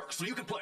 work so you can play.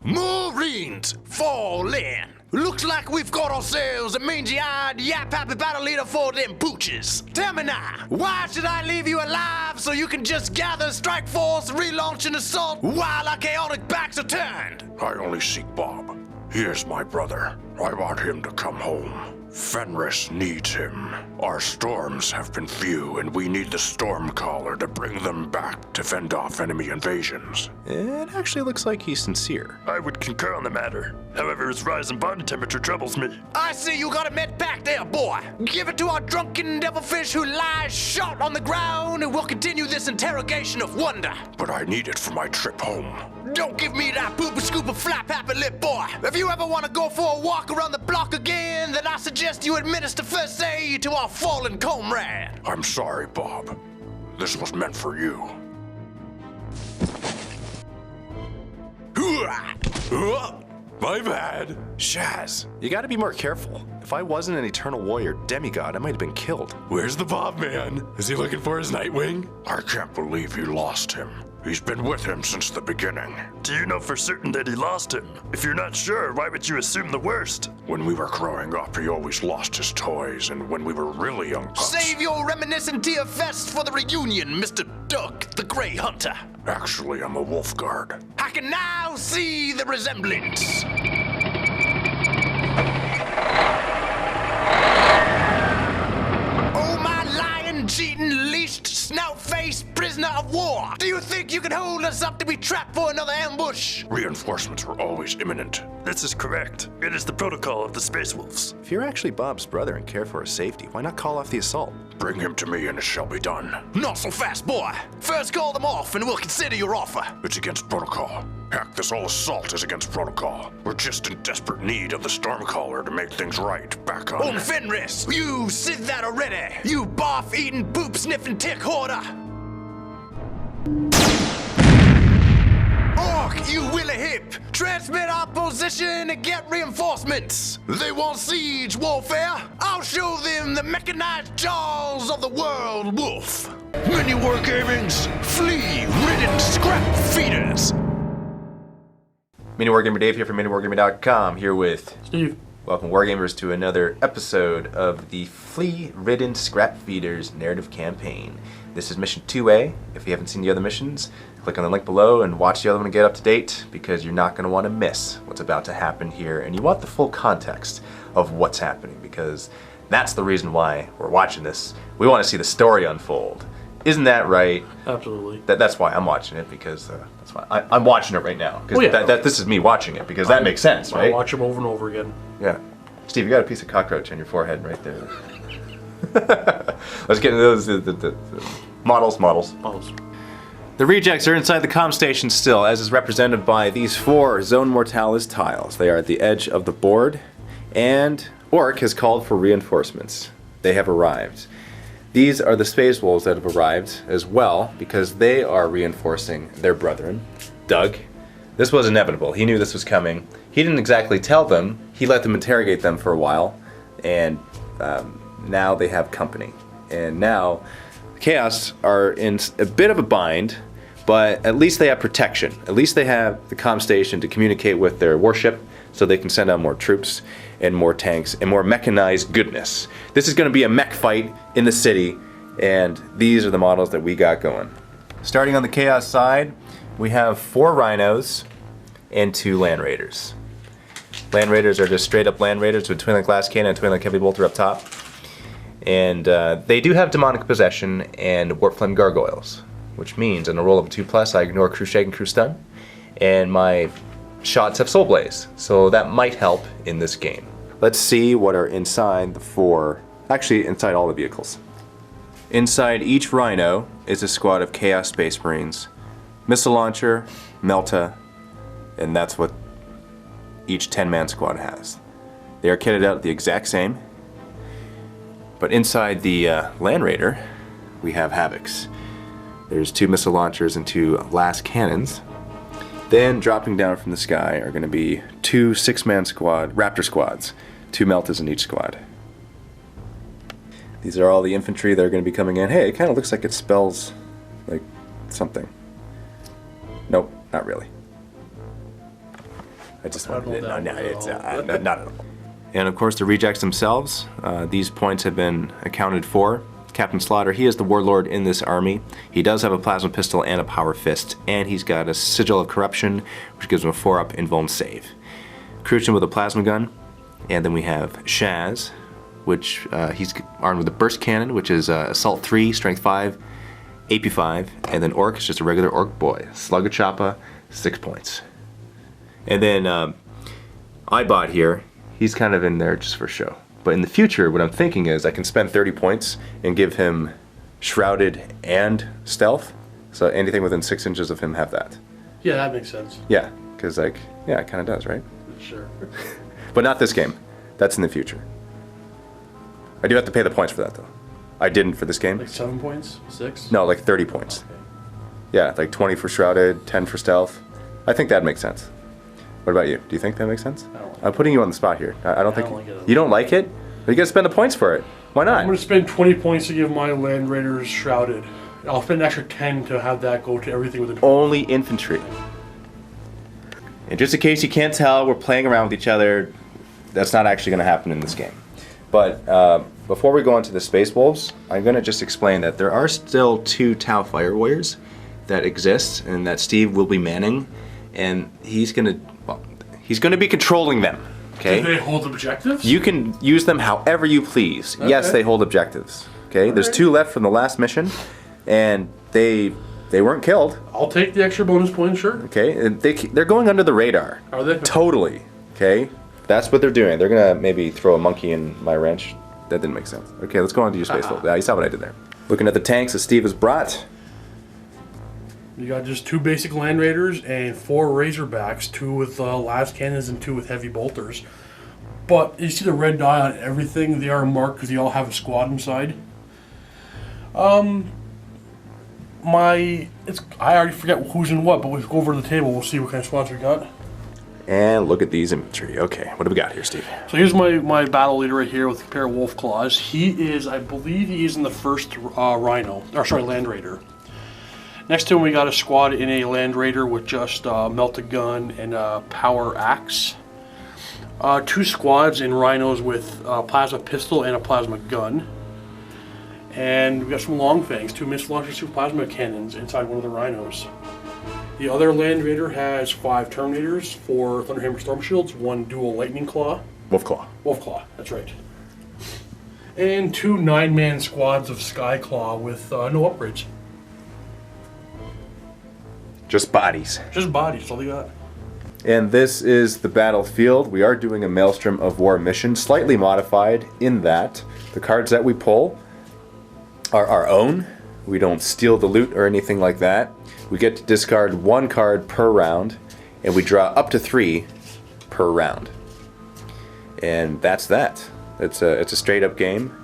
Marines, fall in. Looks like we've got ourselves a mangy-eyed, yap-happy battle leader for them pooches. Tell me now, why should I leave you alive so you can just gather strike force, relaunch an assault while our chaotic backs are turned? I only seek Bob. He is my brother. I want him to come home. Fenris needs him. Our storms have been few, and we need the Stormcaller to bring them back to fend off enemy invasions. It actually looks like he's sincere. I would concur on the matter. However, his rise in body temperature troubles me. I see you got a med pack there, boy. Give it to our drunken devilfish who lies shot on the ground, and we'll continue this interrogation of wonder. But I need it for my trip home. Don't give me that poopa-scoopa flap-happy lip, boy. If you ever want to go for a walk around the block again, then I suggest you administer first aid to our fallen comrade. I'm sorry, Bob. This was meant for you. My bad. Shaz, you gotta be more careful. If I wasn't an eternal warrior demigod, I might have been killed. Where's the Bob man? Is he looking for his Nightwing? I can't believe you lost him. He's been with him since the beginning. Do you know for certain that he lost him? If you're not sure, why would you assume the worst? When we were growing up, he always lost his toys, and when we were really young pups... Save your reminiscent tear fest for the reunion, Mr. Duck, the Grey Hunter. Actually, I'm a wolf guard. I can now see the resemblance. Oh, my lion, cheating, leashed, snout-faced prisoner of war. Do you think you can hold us up to be trapped for another ambush? Reinforcements were always imminent. This is correct. It is the protocol of the Space Wolves. If you're actually Bob's brother and care for his safety, why not call off the assault? Bring him to me and it shall be done. Not so fast, boy. First call them off and we'll consider your offer. It's against protocol. Heck, this whole assault is against protocol. We're just in desperate need of the Stormcaller to make things right back on... On Fenris, you said that already. You barf-eating, poop-sniffing tick hoarder. Orc, you willy hip. Transmit our position and get reinforcements. They want siege warfare. I'll show them the mechanized jaws of the world wolf. MiniWarGaming's Flea, Ridden, scrap Feedas. MiniWarGamer Dave here from MiniWarGaming.com, here with Steve. Welcome Wargamers to another episode of the Flea, Ridden, Scrap Feeders narrative campaign. This is mission 2A. If you haven't seen the other missions, click on the link below and watch the other one to get up to date, because you're not going to want to miss what's about to happen here, and you want the full context of what's happening, because that's the reason why we're watching this. We want to see the story unfold. Isn't that right? Absolutely. That's why I'm watching it, because that's why I'm watching it right now. Because this is me watching it, because that makes sense, right? I watch them over and over again. Yeah. Steve, you got a piece of cockroach on your forehead right there. Let's get into those the models. The rejects are inside the comm station still, as is represented by these 4 Zone Mortalis tiles. They are at the edge of the board, and Orc has called for reinforcements. They have arrived. These are the Space Wolves that have arrived as well, because they are reinforcing their brethren. Doug. This was inevitable. He knew this was coming. He didn't exactly tell them. He let them interrogate them for a while, and now they have company. And now Chaos are in a bit of a bind, but at least they have protection. At least they have the comm station to communicate with their warship, so they can send out more troops and more tanks and more mechanized goodness. This is going to be a mech fight in the city, and these are the models that we got going. Starting on the Chaos side, we have 4 Rhinos and 2 Land Raiders. Land Raiders are just straight up Land Raiders with Twin-Link Glass Cannon and Twin-Link Heavy Bolter up top. And they do have Demonic Possession and Warp Flame Gargoyles, which means on a roll of a 2+, I ignore Crew Shake and Crew Stun, and my shots have Soul Blaze, so that might help in this game. Let's see what are inside the 4, actually inside all the vehicles. Inside each Rhino is a squad of Chaos Space Marines, Missile Launcher, Melta, and that's what each 10-man squad has. They are kitted out the exact same, but inside the Land Raider, we have Havocs. There's 2 missile launchers and 2 last cannons. Then dropping down from the sky are going to be 2 6-man squad, Raptor squads, 2 Meltas in each squad. These are all the infantry that are going to be coming in. Hey, it kind of looks like it spells like something. Nope, not really. I just wanted it. No, it's not at all. And of course, the rejects themselves. These points have been accounted for. Captain Slaughter, he is the warlord in this army. He does have a plasma pistol and a power fist, and he's got a sigil of corruption, which gives him a 4-up invuln save. Crucian with a plasma gun, and then we have Shaz, which he's armed with a burst cannon, which is assault 3, strength 5, AP 5, and then Orc is just a regular Orc boy. Slugger Choppa, 6 points. And then Ibot here, he's kind of in there just for show. But in the future, what I'm thinking is I can spend 30 points and give him Shrouded and Stealth. So anything within 6 inches of him have that. Yeah, that makes sense. Yeah, because like, yeah, it kind of does, right? Sure. But not this game. That's in the future. I do have to pay the points for that, though. I didn't for this game. Like 7 points? 6? No, like 30 points. Okay. Yeah, like 20 for Shrouded, 10 for Stealth. I think that makes sense. What about you? Do you think that makes sense? I don't like I'm putting you on the spot here. I don't think like it. you don't like it. But you gotta spend the points for it. Why not? I'm going to spend 20 points to give my Land Raiders Shrouded. I'll spend an extra 10 to have that go to everything within. Only infantry. And just in case you can't tell, we're playing around with each other. That's not actually going to happen in this game. But before we go on to the Space Wolves, I'm going to just explain that there are still 2 Tau Fire Warriors that exist and that Steve will be manning. And he's going to be controlling them. Okay? Do they hold objectives? You can use them however you please. Okay. Yes, they hold objectives. Okay? There's 2 left from the last mission, and they weren't killed. I'll take the extra bonus points, sure. Okay? And they're going under the radar. Are they? Totally. Okay? That's what they're doing. They're gonna maybe throw a monkey in my ranch. That didn't make sense. Okay, let's go on to your space vault. Yeah, you saw what I did there. Looking at the tanks that Steve has brought. You got just 2 basic Land Raiders and 4 Razorbacks, 2 with las cannons and 2 with heavy bolters. But you see the red dye on everything. They are marked because they all have a squad inside. I already forget who's in what, but we'll go over to the table. We'll see what kind of squads we got. And look at these infantry. Okay, what do we got here, Steve? So here's my battle leader right here with a pair of wolf claws. He is, I believe he is in the first Land Raider. Next to him we got a squad in a Land Raider with just melted gun and a power axe. 2 squads in rhinos with a plasma pistol and a plasma gun. And we got some long fangs, 2 missile launchers, 2 plasma cannons inside one of the rhinos. The other Land Raider has 5 Terminators, 4 Thunderhammer Storm Shields, 1 dual Lightning Claw. Wolfclaw. Wolfclaw, that's right. And 2 9-man squads of Skyclaw with no upgrades. Just bodies. Just bodies, that's all they got. And this is the battlefield. We are doing a Maelstrom of War mission, slightly modified in that the cards that we pull are our own. We don't steal the loot or anything like that. We get to discard 1 card per round, and we draw up to 3 per round. And that's that. It's a straight up game,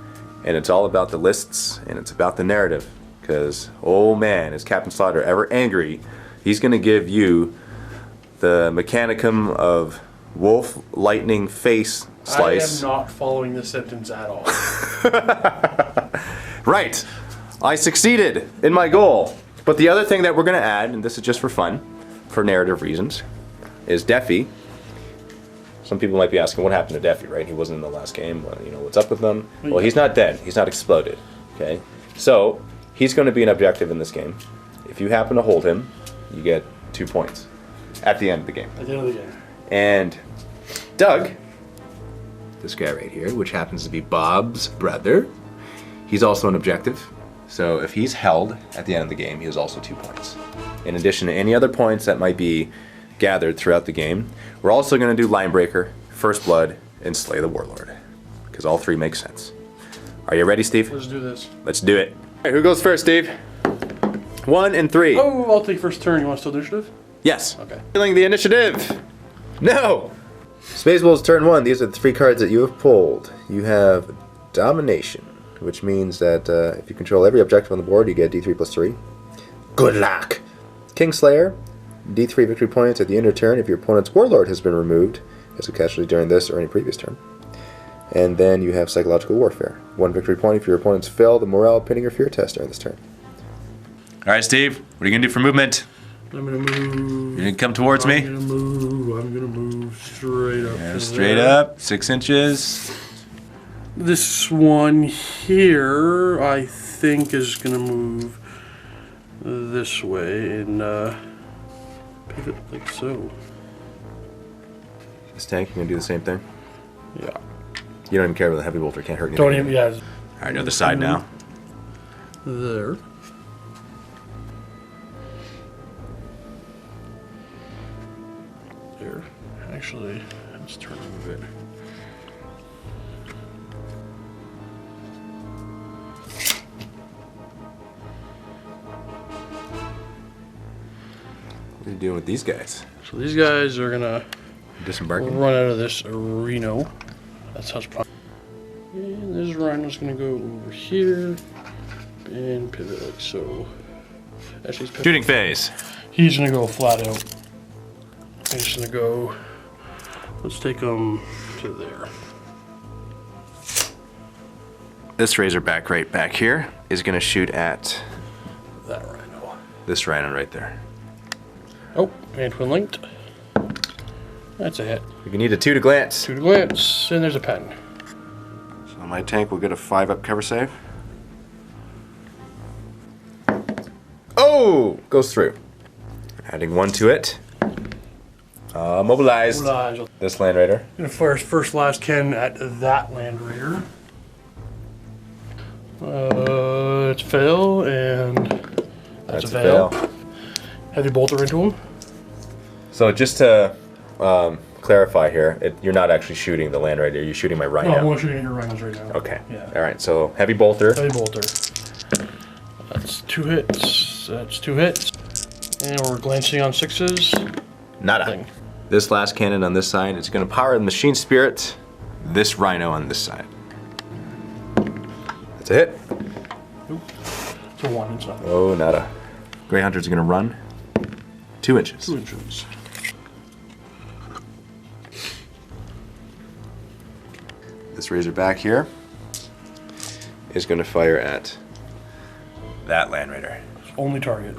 and it's all about the lists, and it's about the narrative. Because, oh man, is Captain Slaughter ever angry, he's going to give you the Mechanicum of Wolf Lightning Face Slice. I am not following this sentence at all. Right. I succeeded in my goal. But the other thing that we're going to add, and this is just for fun, for narrative reasons, is Deafy. Some people might be asking, what happened to Deafy, right? He wasn't in the last game. Well, you know, what's up with him? Well, he's not dead. He's not exploded. Okay? So, he's going to be an objective in this game. If you happen to hold him, you get 2 points at the end of the game. At the end of the game. And Doug, this guy right here, which happens to be Bob's brother, he's also an objective. So if he's held at the end of the game, he has also 2 points. In addition to any other points that might be gathered throughout the game, we're also going to do Linebreaker, First Blood, and Slay the Warlord. Because all 3 make sense. Are you ready, Steve? Let's do this. Let's do it. All right, who goes first, Steve? 1 and 3. Oh, I'll take first turn. You want to steal initiative? Yes. Okay. Feeling the initiative. No! Space Wolves turn 1. These are the 3 cards that you have pulled. You have Domination, which means that if you control every objective on the board, you get D3 plus 3. Good luck! Kingslayer, D3 victory points at the end of turn if your opponent's Warlord has been removed as a casualty during this or any previous turn. And then you have Psychological Warfare. 1 victory point if your opponents fail the Morale, Pinning, or Fear test during this turn. Alright, Steve, what are you going to do for movement? I'm gonna move. You gonna come towards me? I'm gonna move straight up. Yeah, straight up, 6 inches. This one here, I think, is gonna move this way and pivot like so. This tank, you gonna do the same thing? Yeah. You don't even care about the heavy bolter, can't hurt anything. Don't even, yeah. Alright, other side now. There. There. Actually, let's turn a bit. What are you doing with these guys? So these guys are gonna Disembarking? run out of this Rhino. That's how it's probably. And this Rhino's gonna go over here and pivot like so. Actually, he's Shooting phase. He's gonna go flat out. He's gonna go. Let's take him to there. This Razorback right back here is gonna shoot at That Rhino. this Rhino right there. Oh, and twin linked. That's a hit. You need a 2 to glance. 2 to glance, and there's a pen. So my tank will get a 5-up cover save. Oh! Goes through. Adding 1 to it. Mobilized. This Land Raider. Gonna fire his first last cannon at that Land Raider. It's a fail, and that's a fail. Heavy bolter into him. So just to clarify here, you're not actually shooting the Land Raider, you're shooting my Rhino. No, I'm only shooting your Rhinos right now. Okay. Yeah. Alright, so heavy bolter. Heavy bolter. That's 2 hits. That's 2 hits. And we're glancing on 6s. Nada. Nothing. This last cannon on this side is going to power the Machine Spirit. This Rhino on this side. That's a hit. Nope. It's a 1, it's nothing. Oh, nada. Grey Hunter's going to run 2 inches. 2 inches. This Razorback here is going to fire at that Land Raider. Only target.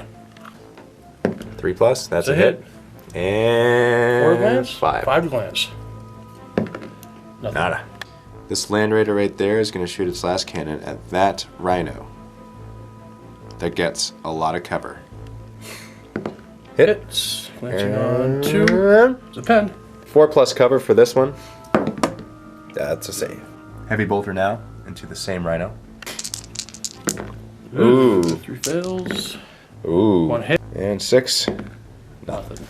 3+, that's a hit. hit. And 4 to glance? 5. 5 to glance. Nothing. Nada. This Land Raider right there is going to shoot its last cannon at that Rhino. That gets a lot of cover. Hit. Hits. Glancing on 2. It's a pen. 4+ cover for this one. That's a save. Heavy bolter now into the same Rhino. Ooh. 3 fails. Ooh. 1 hit. And 6. Nothing.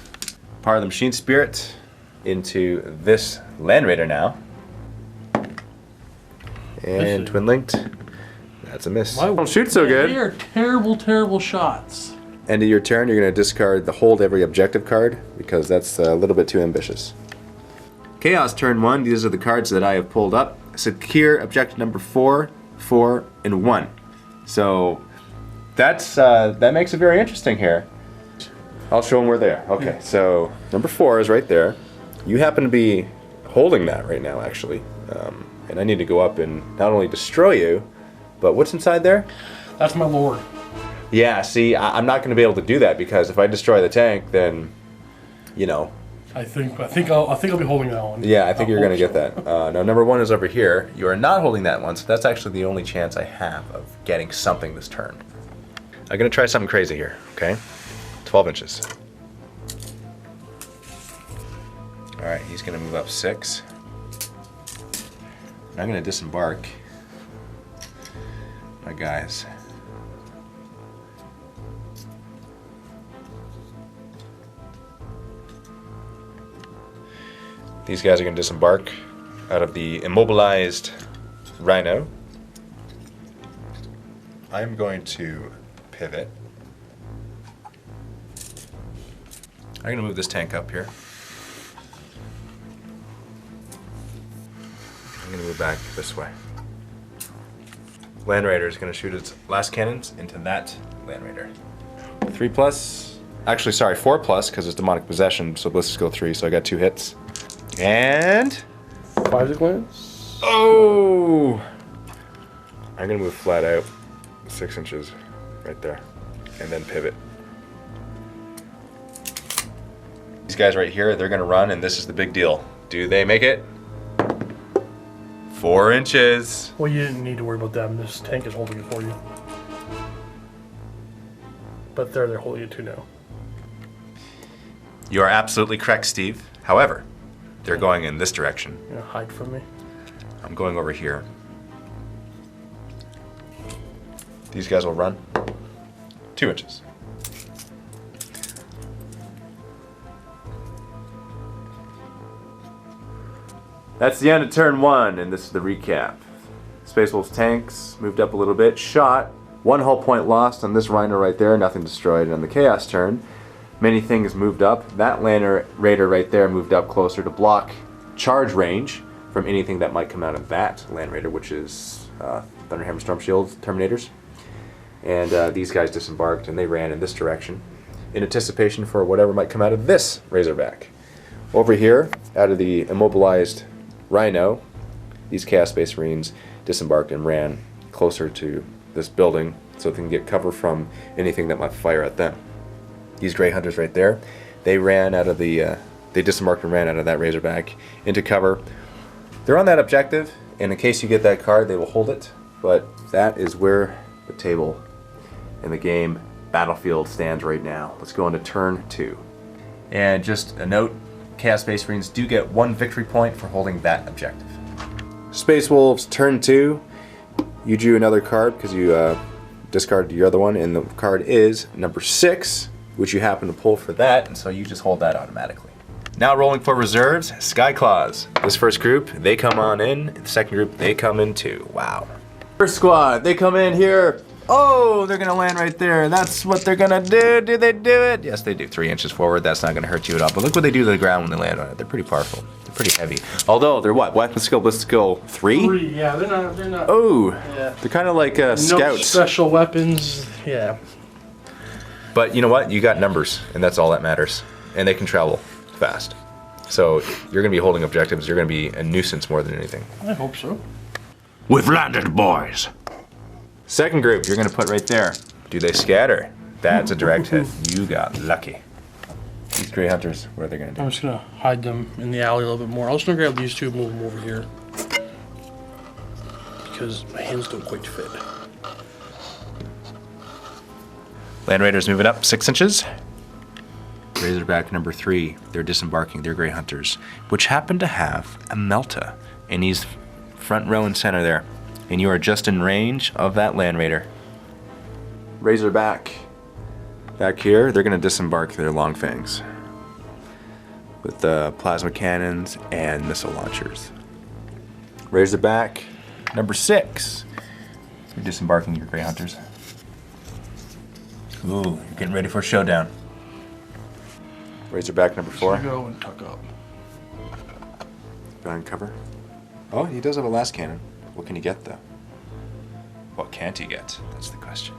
Power the Machine Spirit into this Land Raider now. And twin linked. That's a miss. Why Don't shoot so good. They are terrible, terrible shots. End of your turn, you're going to discard the hold every objective card because that's a little bit too ambitious. Chaos turn 1. These are the cards that I have pulled up. Secure objective number 4, 4, and 1. So that's that makes it very interesting here. I'll show them where they are. Okay, so number 4 is right there. You happen to be holding that right now, actually. And I need to go up and not only destroy you, but what's inside there? That's my lord. Yeah, see, I'm not going to be able to do that because if I destroy the tank, then, you know. I think I'll be holding that one. Yeah, I think you're going to get that. Now, number 1 is over here. You are not holding that one, so that's actually the only chance I have of getting something this turn. I'm going to try something crazy here, okay? 12 inches. Alright, he's going to move up 6. And I'm going to disembark my guys. These guys are going to disembark out of the immobilized Rhino. I'm going to pivot. I'm going to move this tank up here. I'm going to move back this way. Land Raider is going to shoot its last cannons into that Land Raider. 3+. Actually, sorry, 4+, because it's demonic possession, so let's just go 3, so I got 2 hits. And 5 to glance. oh! I'm gonna move flat out 6 inches right there, and then pivot. These guys right here, they're gonna run, and this is the big deal. Do they make it? 4 inches. Well, you didn't need to worry about them. This tank is holding it for you. But they're holding it too now. You are absolutely correct, Steve. However, they're going in this direction. You're gonna hide from me. I'm going over here. These guys will run 2 inches. That's the end of turn 1, and this is the recap. Space Wolf's tanks moved up a little bit, shot. 1 hull point lost on this Rhino right there, nothing destroyed. And on the Chaos turn, many things moved up. That Lander Raider right there moved up closer to block charge range from anything that might come out of that Land Raider, which is Thunderhammer, Storm Shield, Terminators. And these guys disembarked, and they ran in this direction in anticipation for whatever might come out of this Razorback. Over here, out of the immobilized Rhino, these Chaos Space Marines disembarked and ran closer to this building so they can get cover from anything that might fire at them. These Grey Hunters right there, they ran out of the, they disembarked and ran out of that Razorback into cover. They're on that objective, and in case you get that card, they will hold it, but that is where the table in the game battlefield stands right now. Let's go into turn 2. And just a note, Chaos Space Marines do get 1 victory point for holding that objective. Space Wolves, turn 2. You drew another card because you discarded your other one, and the card is number 6, which you happen to pull for that, and so you just hold that automatically. Now rolling for reserves, Skyclaws. This first group, they come on in. The second group, they come in too. Wow. First squad, they come in here. Oh, they're gonna land right there. That's what they're gonna do. Do they do it? Yes, they do. 3 inches forward. That's not gonna hurt you at all. But look what they do to the ground when they land on it. They're pretty powerful. They're pretty heavy. Although they're what? Weapon skill, ballistic skill 3? 3, yeah. They're not. Oh, Yeah. they're kind of like No scouts. special weapons. Yeah. But you know what? You got numbers, and that's all that matters. And they can travel fast. So you're gonna be holding objectives. You're gonna be a nuisance more than anything. I hope so. We've landed, boys. Second group, you're gonna put right there. Do they scatter? That's a direct hit. You got lucky. These Grey Hunters, what are they gonna do? I'm just gonna hide them in the alley a little bit more. I'm just gonna grab these two and move them over here. Because my hands don't quite fit. Land Raiders moving up 6 inches. Razorback number 3, they're disembarking, they're Grey Hunters, which happen to have a Melta. And he's front row and center there. And you are just in range of that Land Raider. Razorback. Back here, they're gonna disembark their long fangs with the plasma cannons and missile launchers. Razorback number 6. You're disembarking your Grey Hunters. Ooh, you're getting ready for a showdown. Razorback number 4. Go and tuck up. Behind cover. Oh, he does have a last cannon. What can he get though? What can't he get? That's the question.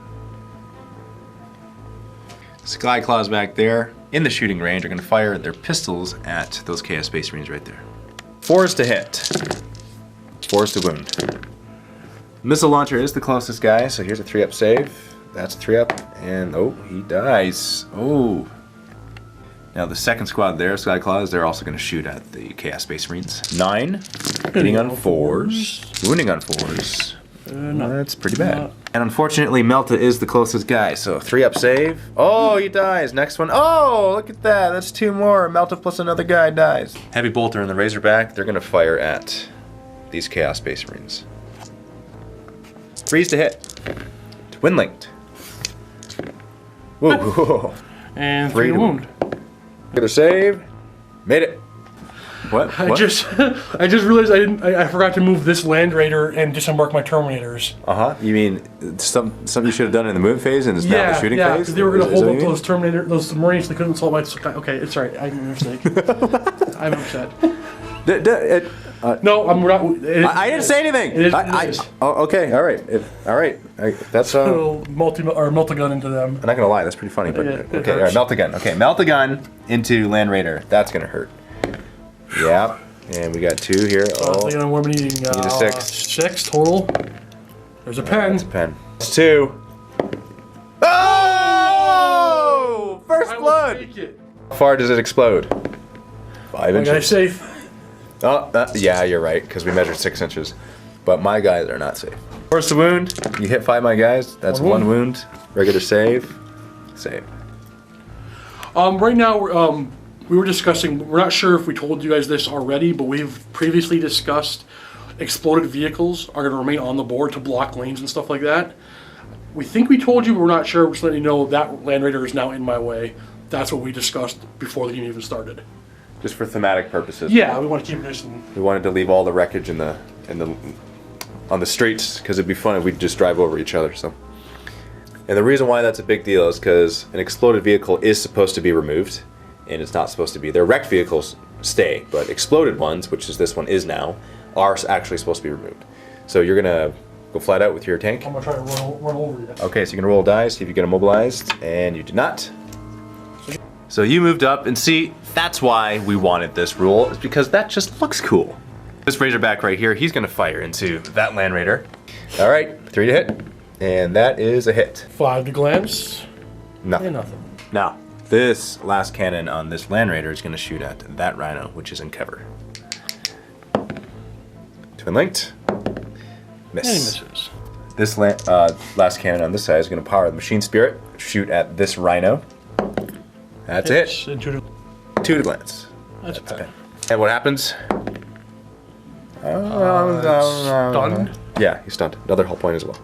Skyclaws back there in the shooting range are going to fire their pistols at those Chaos Space Marines right there. 4 is to hit. 4 is to wound. Missile launcher is the closest guy, so here's a 3-up save. That's a 3-up, and oh, he dies. Oh. Now the second squad there, Skyclaws, they're also going to shoot at the Chaos Space Marines. 9, hitting on 4s, wounding on 4s. That's pretty bad. And unfortunately, Melta is the closest guy, so 3-up save. Oh, he dies. Next one. Oh, look at that. That's 2 more. Melta plus another guy dies. Heavy Bolter and the Razorback, they're going to fire at these Chaos Space Marines. 3's to hit. Twin linked. Whoa. And 3 to wound. Get a save. Made it. What? I just realized I forgot to move this Land Raider and disembark my Terminators. You mean something you should have done in the move phase and is now the shooting phase? Because they were going to hold up those Marines. They couldn't assault my. Okay, it's alright. I made a mistake. I'm upset. No, I'm not. I didn't say anything. It is. Oh, okay, all right, that's Melt a gun into them. I'm not gonna lie, that's pretty funny. But It okay, all right, hurts. melt a gun. Okay, melt a gun into Land Raider. That's gonna hurt. Yep, and we got 2 here. I think I'm needing need a 6. 6 total. There's a pen. That's a pen. It's 2. Oh! First blood. Take it. How far does it explode? 5 My guy's inches. safe. Oh, yeah, you're right, because we measured 6 inches. But my guys are not safe. Force the wound. You hit 5 my guys. That's 1 wound. Regular save. Save. Right now, we were discussing, we're not sure if we told you guys this already, but we've previously discussed exploded vehicles are going to remain on the board to block lanes and stuff like that. We think we told you, but we're not sure. We're just letting you know that Land Raider is now in my way. That's what we discussed before the game even started. Just for thematic purposes. Yeah, we want to keep it nice and... We wanted to leave all the wreckage on the streets because it'd be fun if we'd just drive over each other. So, and the reason why that's a big deal is because an exploded vehicle is supposed to be removed, and it's not supposed to be. Their wrecked vehicles stay, but exploded ones, which is this one is now, are actually supposed to be removed. So you're gonna go flat out with your tank. I'm gonna try to run over you. Okay, so you're gonna roll a die, see if you get immobilized, and you did not. So you moved up, and see, that's why we wanted this rule, is because that just looks cool. This Razorback right here, he's gonna fire into that Land Raider. All right, 3 to hit, and that is a hit. 5 to glance. Nothing. And nothing. Now, this last cannon on this Land Raider is gonna shoot at that Rhino, which is in cover. Twin linked. Miss. And he misses. This last cannon on this side is gonna power the Machine Spirit, shoot at this Rhino. That's it. And 2 to... 2 to glance. That's bad. And what happens? Stunned. Yeah, he's stunned. Another hull point as well.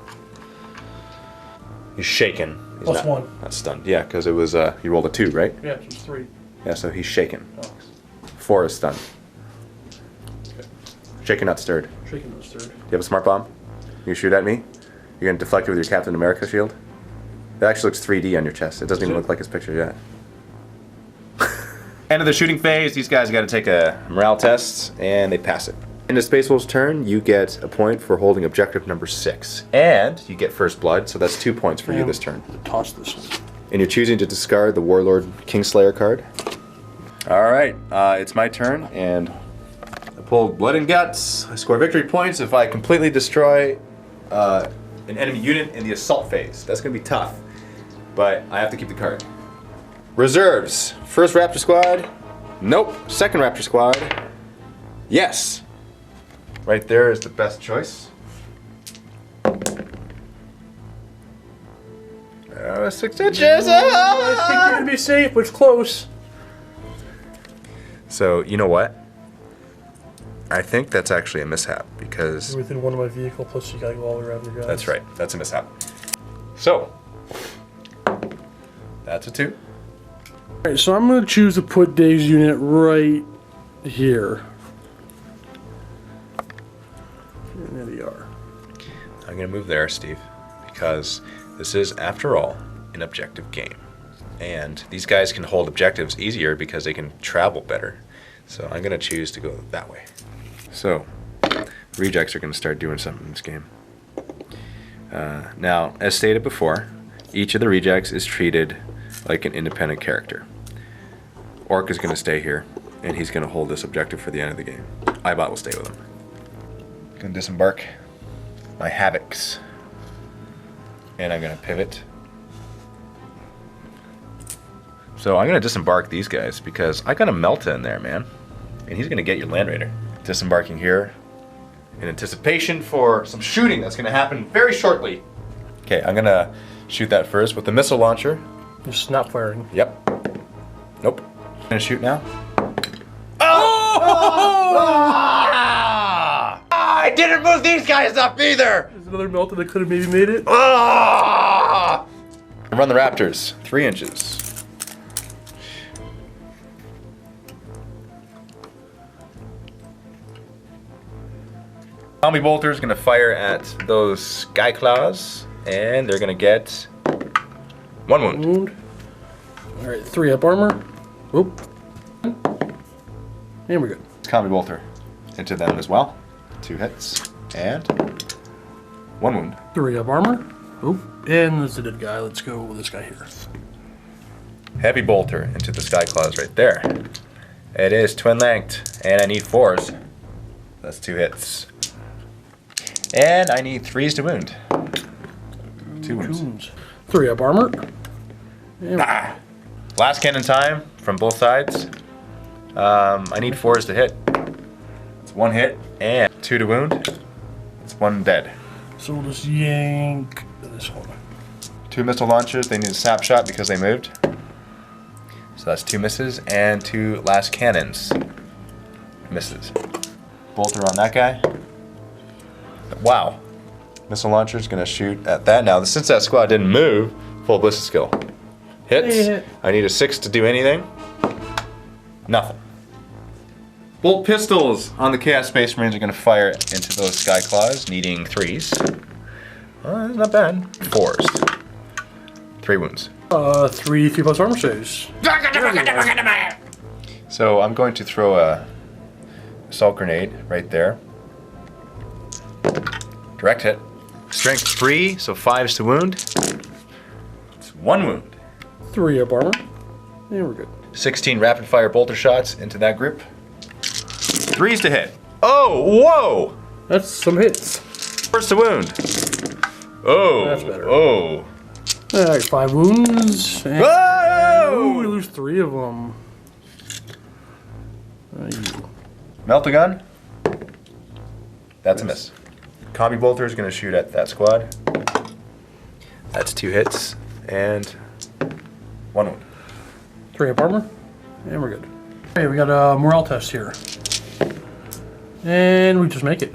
He's shaken. He's Plus 1. Not stunned. Yeah, because it was you rolled a 2, right? Yeah, it's 3. Yeah, so he's shaken. Oh. 4 is stunned. Okay. Shaken, not stirred. Shaking those 3rd. Do you have a smart bomb? You shoot at me? You're gonna deflect it with your Captain America shield? It actually looks 3D on your chest. It doesn't even look like his picture yet. End of the shooting phase. These guys got to take a morale test, and they pass it. In the Space Wolf's turn, you get a point for holding objective number 6, and you get first blood, so that's 2 points for you this turn. Toss this one. And you're choosing to discard the Warlord Kingslayer card. All right, it's my turn, and I pulled Blood and Guts. I score victory points if I completely destroy an enemy unit in the assault phase. That's gonna be tough, but I have to keep the card. Reserves. First Raptor Squad. Nope. Second Raptor Squad. Yes. Right there is the best choice. 6 inches. I think you're gonna be safe, but it's close. So, you know what? I think that's actually a mishap because... You're within 1 of my vehicle, plus you gotta go all the way around your guys. That's right. That's a mishap. So, that's a 2. Alright, so I'm gonna choose to put Dave's unit right here. And there they are. I'm gonna move there, Steve, because this is, after all, an objective game. And these guys can hold objectives easier because they can travel better. So I'm gonna choose to go that way. So, rejects are gonna start doing something in this game. Now, as stated before, each of the rejects is treated like an independent character. Orc is gonna stay here, and he's gonna hold this objective for the end of the game. Ibot will stay with him. Gonna disembark my Havocs. And I'm gonna pivot. So I'm gonna disembark these guys because I got a Melta in there, man. And he's gonna get your Land Raider. Disembarking here in anticipation for some shooting that's gonna happen very shortly. Okay, I'm gonna shoot that first with the missile launcher. Just not firing. Yep. Nope. Gonna shoot now. I didn't move these guys up either! There's another Melta that could have maybe made it. Run the Raptors. 3 inches. Zombie Bolter is gonna fire at those Sky Claws, and they're gonna get 1 wound. Wound. Alright, 3 up armor. Whoop. And we're good. Zombie Bolter into them as well. 2 hits and 1 wound. 3 up armor. Oop. And there's the dead guy. Let's go with this guy here. Heavy Bolter into the Sky Claws right there. It is twin length, and I need 4s. That's 2 hits. And I need 3s to wound. 2 wounds. 3 up armor. And Last cannon time from both sides. I need 4s to hit. It's 1 hit and 2 to wound. It's 1 dead. So we'll just yank this one. 2 missile launchers. They need a snapshot because they moved. So that's 2 misses and 2 last cannons. Misses. Bolter on that guy. Wow. Missile launcher's gonna shoot at that. Now, since that squad didn't move, full ballistic skill. Hits. I need a 6 to do anything. Nothing. Bolt pistols on the Chaos Space Marines are gonna fire into those Sky Claws, needing 3s. That's not bad. 4s. 3 wounds. 3 plus armor saves. So I'm going to throw a assault grenade right there. Direct hit. Strength 3, so 5s to wound. It's 1 wound. 3 up armor. Yeah, we're good. 16 rapid fire bolter shots into that group. 3s to hit. Oh, whoa! That's some hits. 4s to wound. Oh, That's better. Oh. Alright, 5 wounds. And Whoa! we lose 3 of them. Melt a gun. That's a miss. Combi bolter is going to shoot at that squad. That's 2 hits and 1 wound. 3 up armor. And we're good. Okay, we got a morale test here. And we just make it.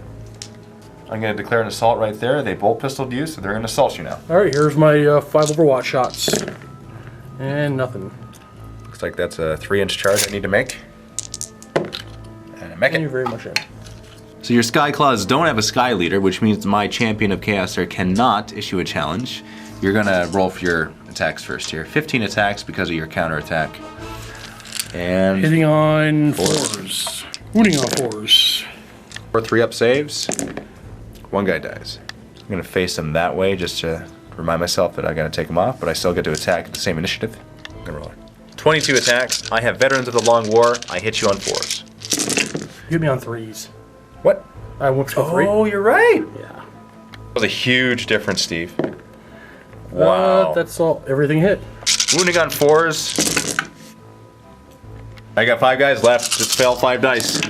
I'm going to declare an assault right there. They bolt pistoled you, so they're going to assault you now. Alright, here's my 5 Overwatch shots. And nothing. Looks like that's a 3-inch charge I need to make. And I make Thank you it. very much, Ed. So your Sky Claws don't have a Sky Leader, which means my Champion of Chaos there cannot issue a challenge. You're going to roll for your attacks first here. 15 attacks because of your counterattack. And Hitting on 4s. Wounding on 4s. 4 3-up saves. 1 guy dies. I'm going to face him that way just to remind myself that I got to take him off, but I still get to attack at the same initiative. I'm going to roll it. 22 attacks. I have Veterans of the Long War. I hit you on 4s. You hit me on 3s. What? I whooped for 3. Oh, you're right. Yeah. That was a huge difference, Steve. Wow. That's all. Everything hit. Wounding on 4s. I got 5 guys left. Just fail 5 dice.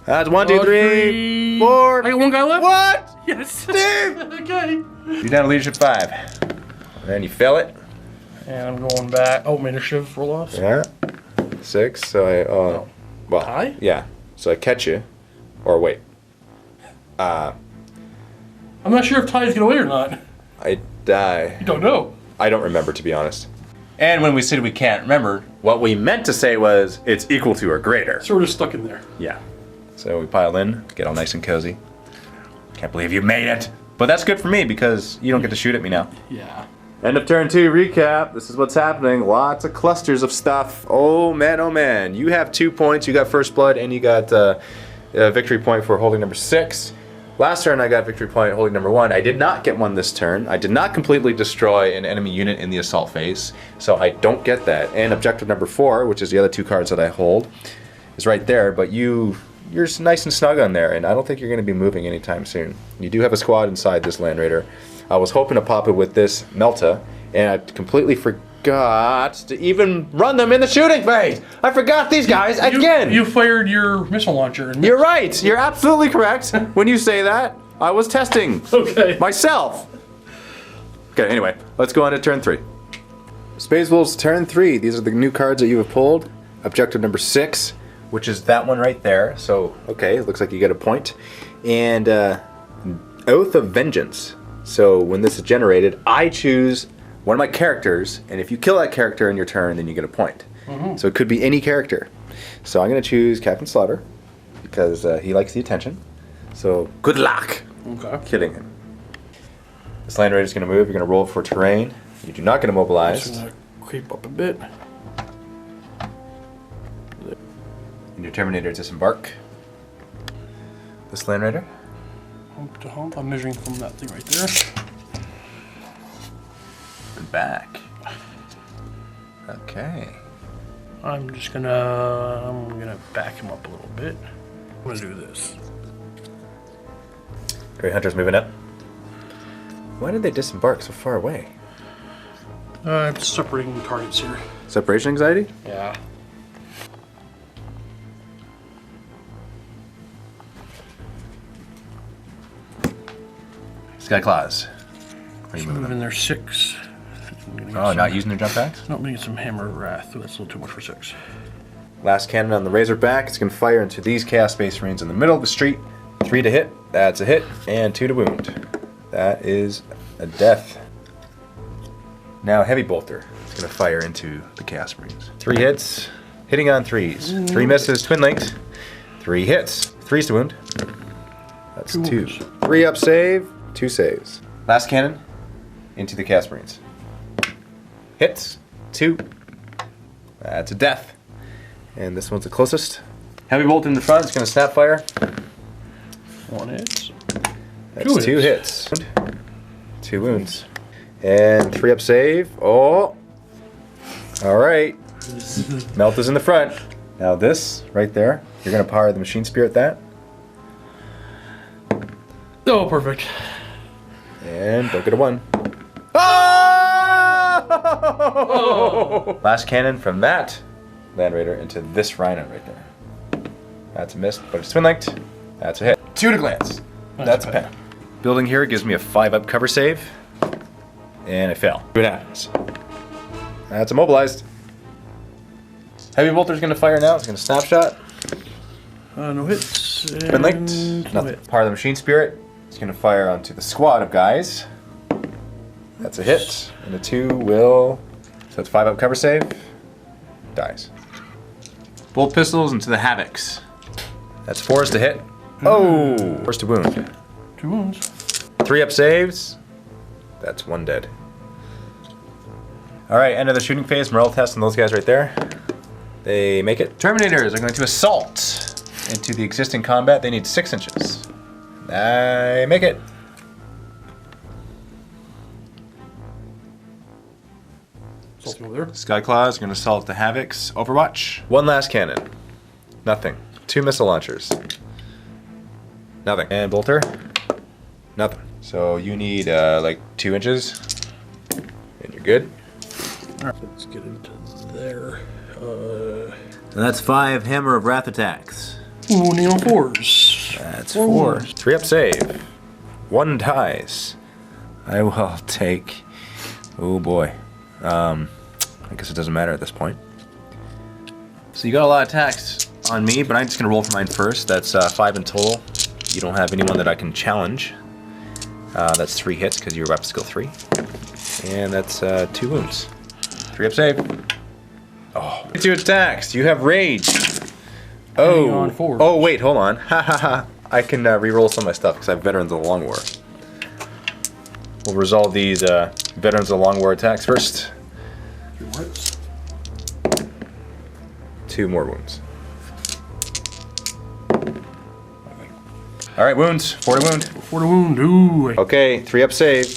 That's 1, 2, 3, 4. I got 1 guy left. What? Yes. Steve! Okay. You're down to leadership 5. And then you fail it. And I'm going back. Oh, my initiative roll offs. Yeah. 6. So I. Well. Tie? Yeah. So I catch you. Or wait. I'm not sure if ties get away or not. I die. You don't know. I don't remember, to be honest. And when we said we can't remember, what we meant to say was it's equal to or greater. So we're just stuck in there. Yeah. So we pile in, get all nice and cozy. Can't believe you made it. But that's good for me because you don't get to shoot at me now. Yeah. End of turn 2 recap. This is what's happening. Lots of clusters of stuff. Oh man, oh man. You have 2 points. You got first blood and you got a victory point for holding number 6. Last turn I got victory point holding number 1. I did not get one this turn. I did not completely destroy an enemy unit in the assault phase, so I don't get that. And objective number 4, which is the other 2 cards that I hold, is right there, but you're nice and snug on there, and I don't think you're going to be moving anytime soon. You do have a squad inside this Land Raider. I was hoping to pop it with this Melta, and I completely forgot to even run them in the shooting phase. I forgot these guys again. You fired your missile launcher. And You're right. You're absolutely correct when you say that. I was testing myself. Okay, anyway, let's go on to turn 3. Space Wolves turn 3. These are the new cards that you have pulled. Objective number 6, which is that one right there. So, okay, it looks like you get a point. And Oath of Vengeance. So when this is generated, I choose one of my characters, and if you kill that character in your turn, then you get a point. So it could be any character. So I'm going to choose Captain Slaughter, because he likes the attention. So good luck killing him. This Land Raider is going to move. You're going to roll for terrain. You do not get immobilized. I'm just going to creep up a bit. And your Terminator disembark. This Land Raider. Hump to hump. I'm measuring from that thing right there. Back. Okay. I'm gonna back him up a little bit. I'm gonna do this. Great Hunter's moving up. Why did they disembark so far away? I'm separating targets here. Separation anxiety? Yeah. Sky Claws. Are you moving Moving them? there 6. Oh, not using their jump packs? No, I'm gonna get some Hammer of Wrath. That's a little too much for 6. Last cannon on the Razorback. It's going to fire into these Chaos Space Marines in the middle of the street. 3 to hit. That's a hit. And 2 to wound. That is a death. Now Heavy Bolter is going to fire into the Chaos Marines. 3 hits. Hitting on 3s. 3 misses. Twin linked. 3 hits. 3s to wound. That's 2. 3 up save. 2 saves. Last cannon into the Chaos Marines. Hits. 2. That's a death. And this one's the closest. Heavy Bolt in the front. It's going to snap fire. 1 hit. That's 2 hits. 2 wounds. And 3 up save. Oh. Alright. Melt is in the front. Now this, right there, you're going to power the Machine Spirit that. Oh, perfect. And don't get a 1. Oh! Last cannon from that Land Raider into this Rhino right there. That's a miss, but it's twin linked. That's a hit. 2 to glance. That's a pen. Building here gives me a 5 up cover save. And I fail. See what happens. That's immobilized. Heavy Bolter's going to fire now. It's going to snapshot. No hits. Twin linked. Nothing. Power of the Machine Spirit. It's going to fire onto the squad of guys. That's a hit. And the 2 will... So that's 5 up cover save. Dies. Bolt pistols into the Havocs. That's 4s to hit. Oh! 4s to wound. 2 wounds. 3 up saves. That's 1 dead. Alright, end of the shooting phase. Morale test on those guys right there. They make it. Terminators are going to assault into the existing combat. They need 6 inches. They make it. Something over there. Skyclaws are going to assault the Havocs. Overwatch. 1 last cannon. Nothing. 2 missile launchers. Nothing. And Bolter. Nothing. So you need like 2 inches. And you're good. Alright, let's get into there. And that's 5 Hammer of Wrath attacks. Wounding on 4s. That's 4. 3 up save. 1 dies. I will take... Oh boy. I guess it doesn't matter at this point. So you got a lot of attacks on me, but I'm just going to roll for mine first. That's 5 in total. You don't have anyone that I can challenge. That's 3 hits because you're weapon skill 3. And that's 2 wounds. 3 up save. Oh. 2 attacks. You have rage. Oh. Oh, wait, hold on. Ha ha ha. I can re-roll some of my stuff because I have Veterans of the Long War. We'll resolve these Veterans of the Long War attacks first. 2 more wounds. Alright, wounds. 4 to wound. 4 to wound. Ooh. Okay, 3 up save.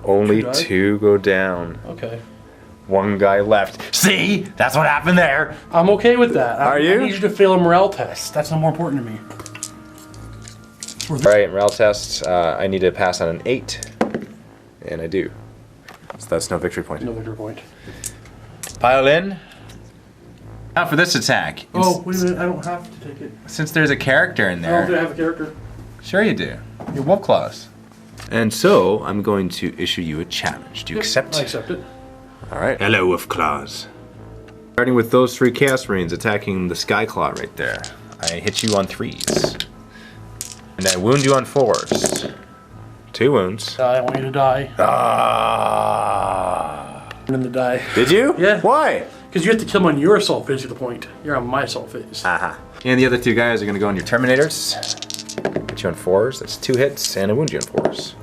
Only 2 go down. Okay. 1 guy left. See? That's what happened there. I'm okay with that. Are you? I need you to fail a morale test. That's not more important to me. Alright, morale test. I need to pass on an 8. And I do. So that's no victory point. No victory point. Pile in. Now for this attack. Oh, wait a minute. I don't have to take it. Since there's a character in I don't there. have a character. Sure you do. You're Wolf Claws. And so, I'm going to issue you a challenge. Do you accept? I accept it. Alright. Hello, Wolf Claws. Starting with those 3 Chaos Marines attacking the Sky Claw right there. I hit you on 3s. And I wound you on 4s. 2 wounds. I want you to die. Ah. And then to die. Did you? Yeah. Why? Because you have to kill him on your assault phase to the point. You're on my assault phase. Aha. And the other 2 guys are going to go on your Terminators. Hit you on 4s. That's 2 hits. And I wound you on 4s.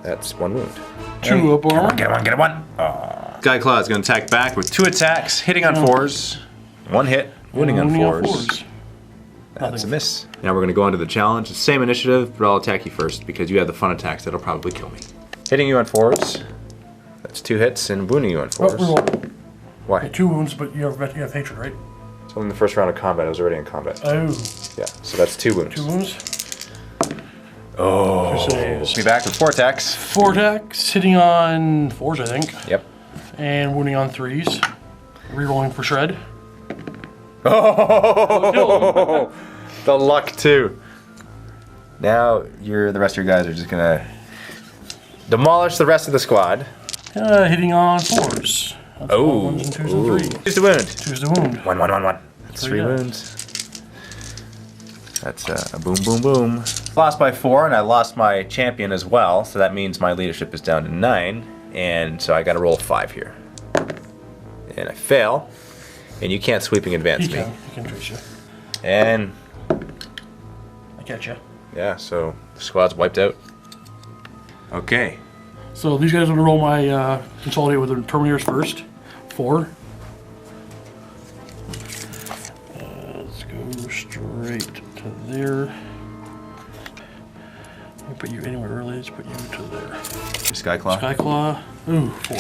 That's 1 wound. 2 up armor. Get a 1, get a 1. Sky Claw is going to attack back with 2 attacks, hitting on 4s. 1 hit, wounding on 4s. That's a miss. Now we're going to go on to the challenge. It's the same initiative, but I'll attack you first because you have the fun attacks that'll probably kill me. Hitting you on 4s. That's 2 hits and wounding you on 4s. Oh, Why? 2 wounds, but you have hatred, right? It's only the first round of combat. I was already in combat. Oh. Yeah, so that's 2 wounds. 2 wounds. Oh. Be back with 4 attacks. 4 attacks, hitting on 4s, I think. Yep. And wounding on 3s. Rerolling for shred. Oh, the luck too. Now the rest of your guys are just gonna demolish the rest of the squad. Hitting on 4s. That's 1s and 2s and 3s. Choose the wound. Choose the wound. One. That's 3 wounds. That's a boom, boom, boom. Lost by 4, and I lost my champion as well, so that means my leadership is down to 9, and so I gotta roll 5 here. And I fail, and you can't sweeping advance me. He can trace you. And I catch you. yeah, so the squad's wiped out. Okay. So these guys are gonna roll my consolidate with the Terminators first. 4. Let's go straight to there. Let me put you anywhere early. Let's put you to there. Skyclaw. Skyclaw. Ooh, 4.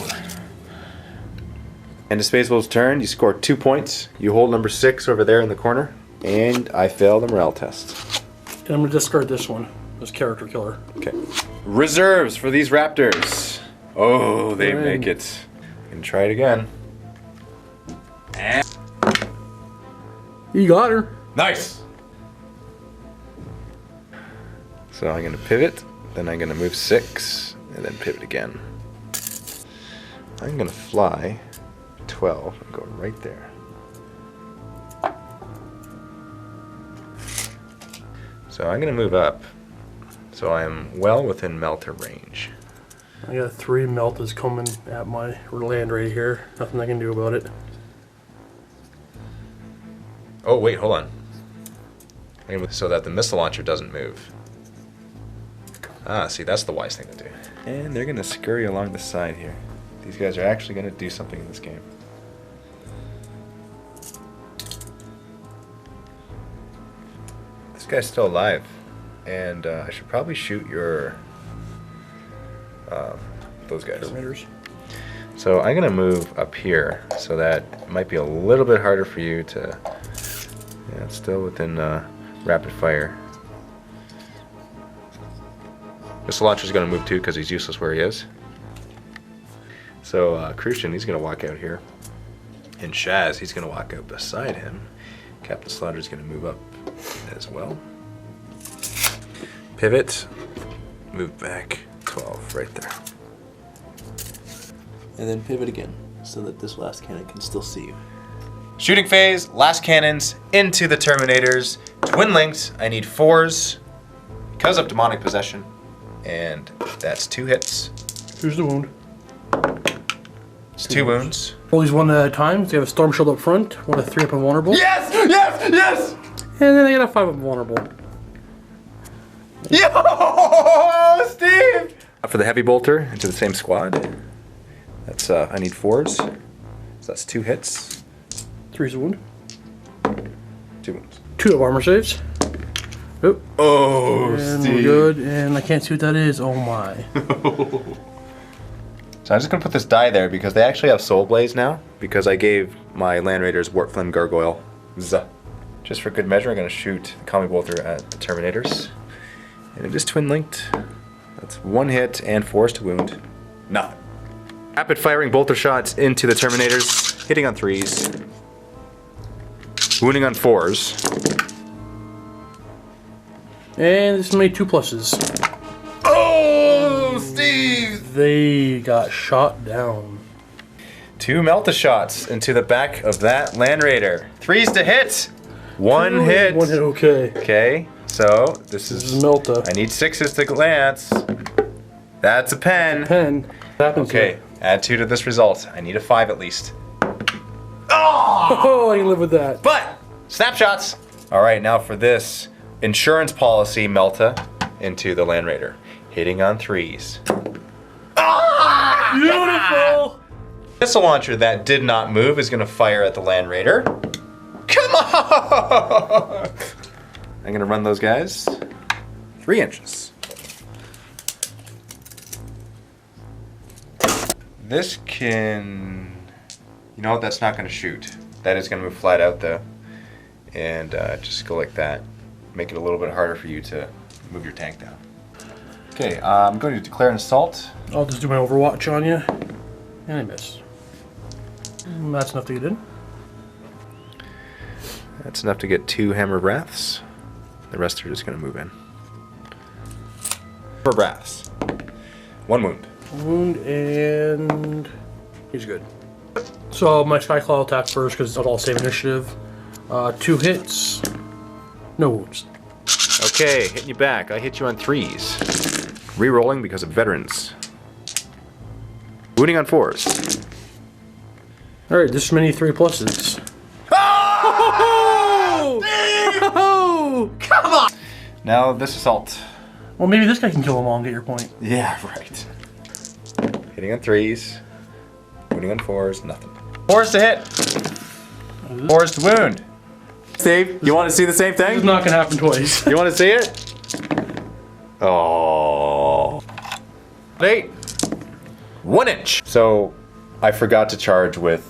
And the Space Wolf's turn, you score 2 points. You hold number 6 over there in the corner, and I fail the morale test. And I'm gonna discard this one. This character killer. Okay. Reserves for these raptors. Oh, they make it. And try it again. And You got her. nice. So I'm gonna pivot, then I'm gonna move 6, and then pivot again. I'm gonna fly 12 and go right there. So I'm gonna move up. So I'm well within melter range. I got 3 meltas coming at my land right here. Nothing I can do about it. Oh wait, hold on. So that the missile launcher doesn't move. Ah, see, that's the wise thing to do. And they're gonna scurry along the side here. These guys are actually gonna do something in this game. This guy's still alive. And I should probably shoot your those guys. Terminators. So I'm gonna move up here, so that it might be a little bit harder for you to. Yeah, it's still within rapid fire. This launcher's gonna move too because he's useless where he is. So Crucian, he's gonna walk out here, and Shaz, he's gonna walk out beside him. Captain Slaughter's gonna move up as well. Pivot, move back 12 right there. And then pivot again so that this last cannon can still see you. Shooting phase, last cannons into the Terminators. Twin linked, I need 4s because of demonic possession. And that's 2 hits. Here's the wound. It's 2 wounds. Roll these one at a time. So you have a Storm Shield up front, one a 3 up invulnerable. Yes! Yes! Yes! And then I got a 5 up invulnerable. Yo! Steve! For the heavy bolter into the same squad. That's I need 4s. So that's 2 hits. 3's a wound. 2 wounds. 2 of armor saves. Oh, And Steve. we're good. And I can't see what that is. Oh my. So I'm just gonna put this die there because they actually have Soul Blaze now. Because I gave my Land Raiders Warp Flame Gargoyle. Just for good measure, I'm gonna shoot the Kami Bolter at the Terminators. And it is twin linked. That's 1 hit and 4s to wound. Nothing. Rapid firing bolter shots into the Terminators, hitting on 3s, wounding on 4s. And this made 2 pluses. Oh, Steve! They got shot down. 2 Melta shots into the back of that Land Raider. 3s to hit. 1 hit. 1 hit, okay. Okay, so this is Melta. I need 6s to glance. That's a pen. Pen. Happens Okay, here. add 2 to this result. I need a 5 at least. Oh, I can live with that. But snapshots. All right, now for this insurance policy, Melta into the Land Raider, hitting on 3s. Beautiful. Missile launcher that did not move is going to fire at the Land Raider. Come on! I'm going to run those guys 3 inches. This can... You know what? That's not going to shoot. That is going to move flat out though. And just go like that. Make it a little bit harder for you to move your tank down. Okay, I'm going to declare an assault. I'll just do my Overwatch on you. And I miss. That's enough to get in. That's enough to get 2 Hammer Wraths. The rest are just going to move in. For brass. 1 wound. Wound, and he's good. So my Skyclaw will attack first because it's all same initiative. 2 hits, no wounds. Okay, hitting you back. I hit you on 3s. Re-rolling because of veterans. Wounding on 4s. All right, this many 3 pluses. Oh! Come on! Now this assault. Well, maybe this guy can kill them all and get your point. Yeah, right. Hitting on 3s. Wounding on 4s, nothing. 4s to hit. 4s to wound. Steve, you want to see the same thing? It's not gonna happen twice. You want to see it? Oh. 8. 1 inch. So I forgot to charge with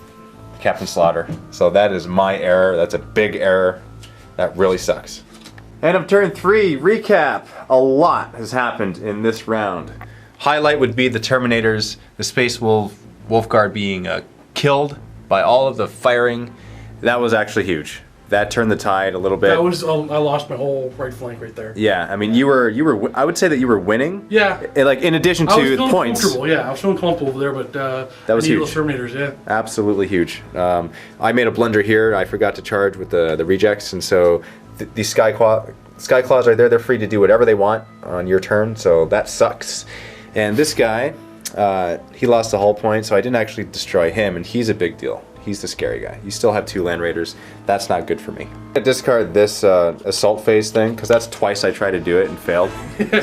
Captain Slaughter. So that is my error. That's a big error. That really sucks. End of turn 3. Recap. A lot has happened in this round. Highlight would be the Terminators, the Space Wolf, Wolfguard being killed by all of the firing. That was actually huge. That turned the tide a little bit. That was I lost my whole right flank right there. Yeah, I mean you were. I would say that you were winning. Yeah. Like in addition to the points. Yeah, I was feeling comfortable over there, but that was huge. Those Terminators, yeah. Absolutely huge. I made a blunder here. I forgot to charge with the rejects, and so these Skyclaws right there. They're free to do whatever they want on your turn. So that sucks. And this guy, he lost the hull point, so I didn't actually destroy him, and he's a big deal. He's the scary guy. You still have 2 Land Raiders. That's not good for me. I discard this assault phase thing, because that's twice I tried to do it and failed.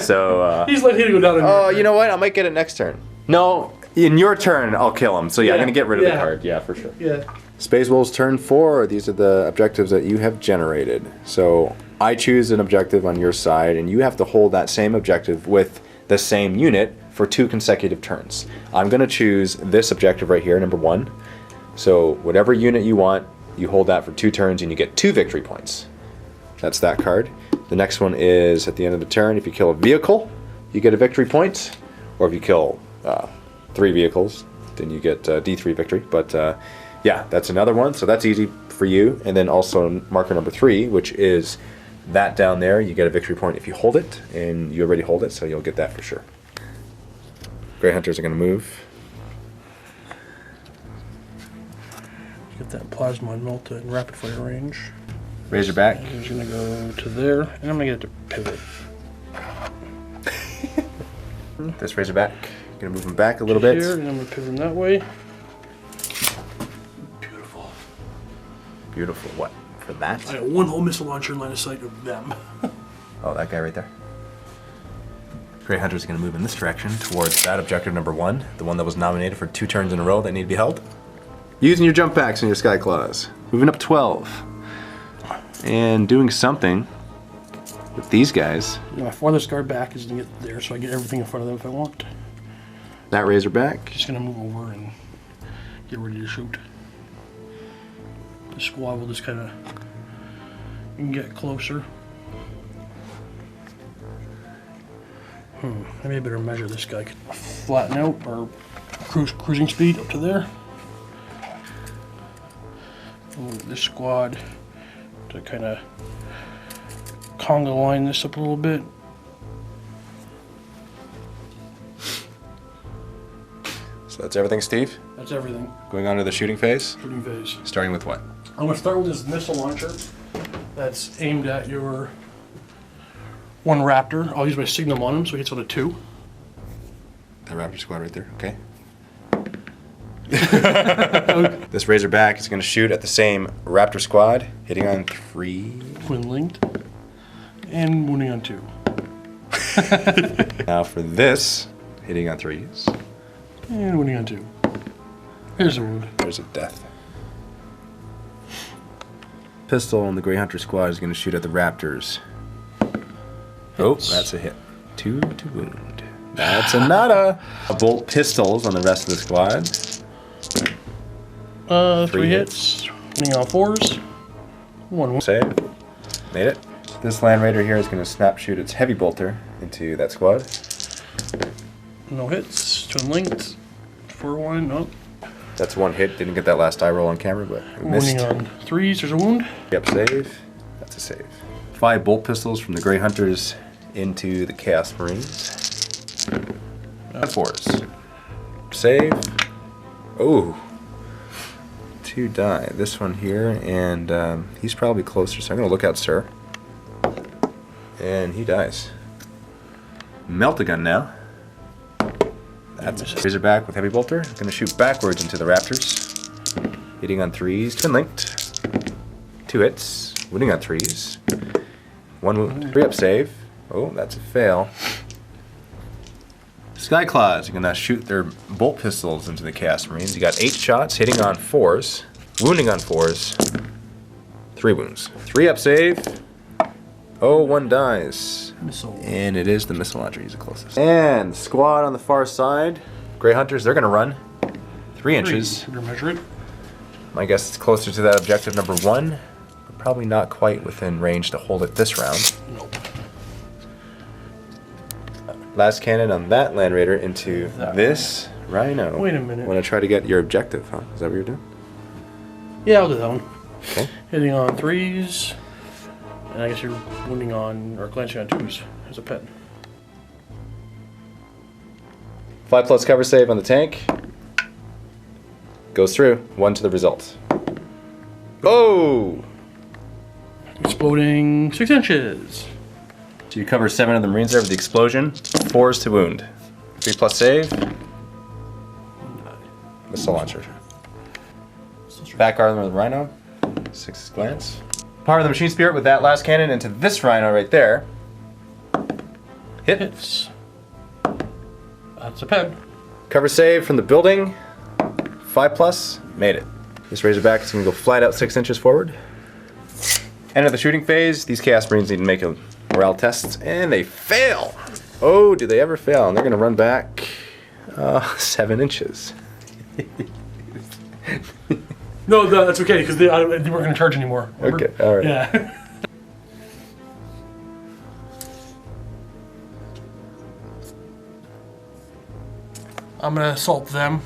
So he's letting him go down. Oh, you know what? I might get it next turn. No, in your turn, I'll kill him. So yeah, I'm gonna get rid of the card. Yeah, for sure. Yeah. Space Wolves turn 4. These are the objectives that you have generated. So I choose an objective on your side, and you have to hold that same objective with the same unit for 2 consecutive turns. I'm gonna choose this objective right here, number 1. So whatever unit you want, you hold that for 2 turns and you get 2 victory points. That's that card. The next one is at the end of the turn, if you kill a vehicle, you get a victory point. Or if you kill 3 vehicles, then you get D3 victory. But yeah, that's another one. So that's easy for you. And then also marker number 3, which is that down there. You get a victory point if you hold it. And you already hold it, so you'll get that for sure. Grey Hunters are going to move. Get that plasma melt in rapid fire range. Razorback. He's gonna go to there, and I'm gonna get it to pivot. This Razorback. Gonna move him back a little bit. Here, and I'm gonna pivot him that way. Beautiful. Beautiful. What? For that? I got 1 whole missile launcher in line of sight of them. Oh, that guy right there. Grey Hunter's gonna move in this direction towards that objective number 1, the one that was nominated for 2 turns in a row that need to be held. Using your jump packs and your Skyclaws. Moving up 12. And doing something with these guys. My farthest guard back is gonna get there, so I get everything in front of them if I want. That Razorback. Just gonna move over and get ready to shoot. The squad will just kind of get closer. Maybe I better measure this guy. Flatten out or cruising speed up to there. Move this squad to kind of conga line this up a little bit. So that's everything, Steve? That's everything. Going on to the shooting phase? Shooting phase. Starting with what? I'm going to start with this missile launcher that's aimed at your 1 Raptor. I'll use my signal on him so he hits on a 2. That Raptor squad right there, okay. This Razorback is going to shoot at the same Raptor squad, hitting on 3. Twin linked. And wounding on 2. Now for this, hitting on 3s. And wounding on 2. Here's a wound. There's a death. Pistol on the Grey Hunter squad is going to shoot at the Raptors. Oh, that's a hit. 2 to wound. That's a nada. Bolt pistols on the rest of the squad. 3 hits. Wounding on 4s. 1 Save. Made it. This Land Raider here is going to snap shoot its heavy bolter into that squad. No hits. Twin linked. 4-1. Nope. That's 1 hit. Didn't get that last die roll on camera, but we missed. Wounding on 3s. There's a wound. Yep, save. That's a save. 5 bolt pistols from the Grey Hunters into the Chaos Marines. Fours. Save. Oh. 2 die. This one here, and he's probably closer, so I'm going to look out, sir. And he dies. Melt a gun now. That's Razorback with Heavy Bolter. Going to shoot backwards into the Raptors. Hitting on 3s. Twin linked. 2 hits. Wounding on 3s. 1 wound. 3 up save. Oh, that's a fail. Skyclaws are going to shoot their bolt pistols into the Chaos Marines. You got 8 shots, hitting on 4s, wounding on 4s, 3 wounds. 3 up save. Oh, 1 dies. Missile. And it is the missile launcher. He's the closest. And squad on the far side. Grey Hunters, they're going to run 3 inches. You're gonna measure it. My guess it's closer to that objective number 1, but probably not quite within range to hold it this round. Nope. Last cannon on that Land Raider into this Rhino. Wait a minute. Want to try to get your objective, huh? Is that what you're doing? Yeah, I'll do that one. Okay. Hitting on 3s, and I guess you're wounding on, or glancing on 2s as a pet. 5+ cover save on the tank. Goes through. 1 to the result. Oh! Exploding 6 inches. So you cover 7 of the Marines there with the explosion. 4s to wound. 3+ save. Missile launcher. Back armor of the Rhino. 6 glance. Power of the Machine Spirit with that last cannon into this Rhino right there. Hits. That's a pet. Cover save from the building. 5+. Made it. This Razorback is going to go flat out 6 inches forward. End of the shooting phase. These Chaos Marines need to make a morale test, and they fail. Oh, do they ever fail? And they're going to run back 7 inches. No, that's okay, because they weren't going to charge anymore. Remember? Okay, all right. Yeah. I'm going to assault them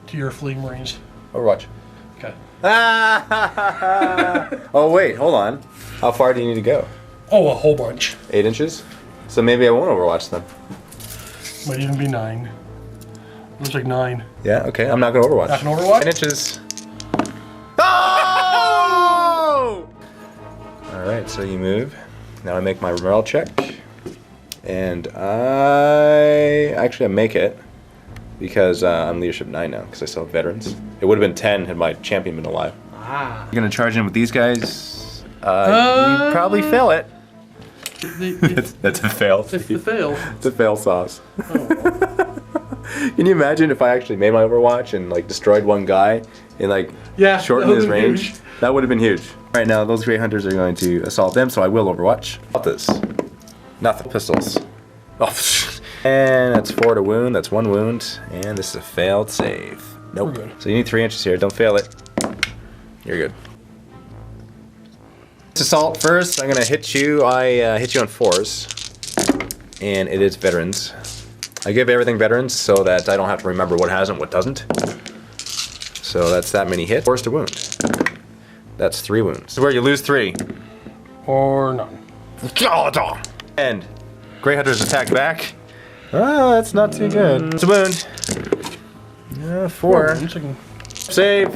to your Flea Marines. Overwatch. Okay. Oh, wait, hold on. How far do you need to go? Oh, a whole bunch. 8 inches? So maybe I won't Overwatch them. Might even be 9. Looks like 9. Yeah, okay, I'm not going to Overwatch. Not going to Overwatch? 9 inches. Oh! Alright, so you move. Now I make my morale check. And I make it. Because I'm leadership 9 now, because I still have veterans. It would have been 10 had my champion been alive. Ah. You're going to charge in with these guys. You probably fail it. That's a fail. It's the fail. It's a fail sauce. Oh. Can you imagine if I actually made my Overwatch and like destroyed one guy and like shortened his range? Huge. That would have been huge. Right now, those Grey Hunters are going to assault them, so I will Overwatch. About this. Nothing. Pistols. Oh, and that's 4 to wound. That's 1 wound. And this is a failed save. Nope. We're good. So you need 3 inches here. Don't fail it. You're good. This assault first. I'm gonna hit you. I hit you on 4s, and it is veterans. I give everything veterans so that I don't have to remember what has and what doesn't. So that's that many hits. 4s to wound. That's 3 wounds. This is where you lose 3. Or none. And Grey Hunters attack back. Oh, that's not too good. It's a wound. 4. Save.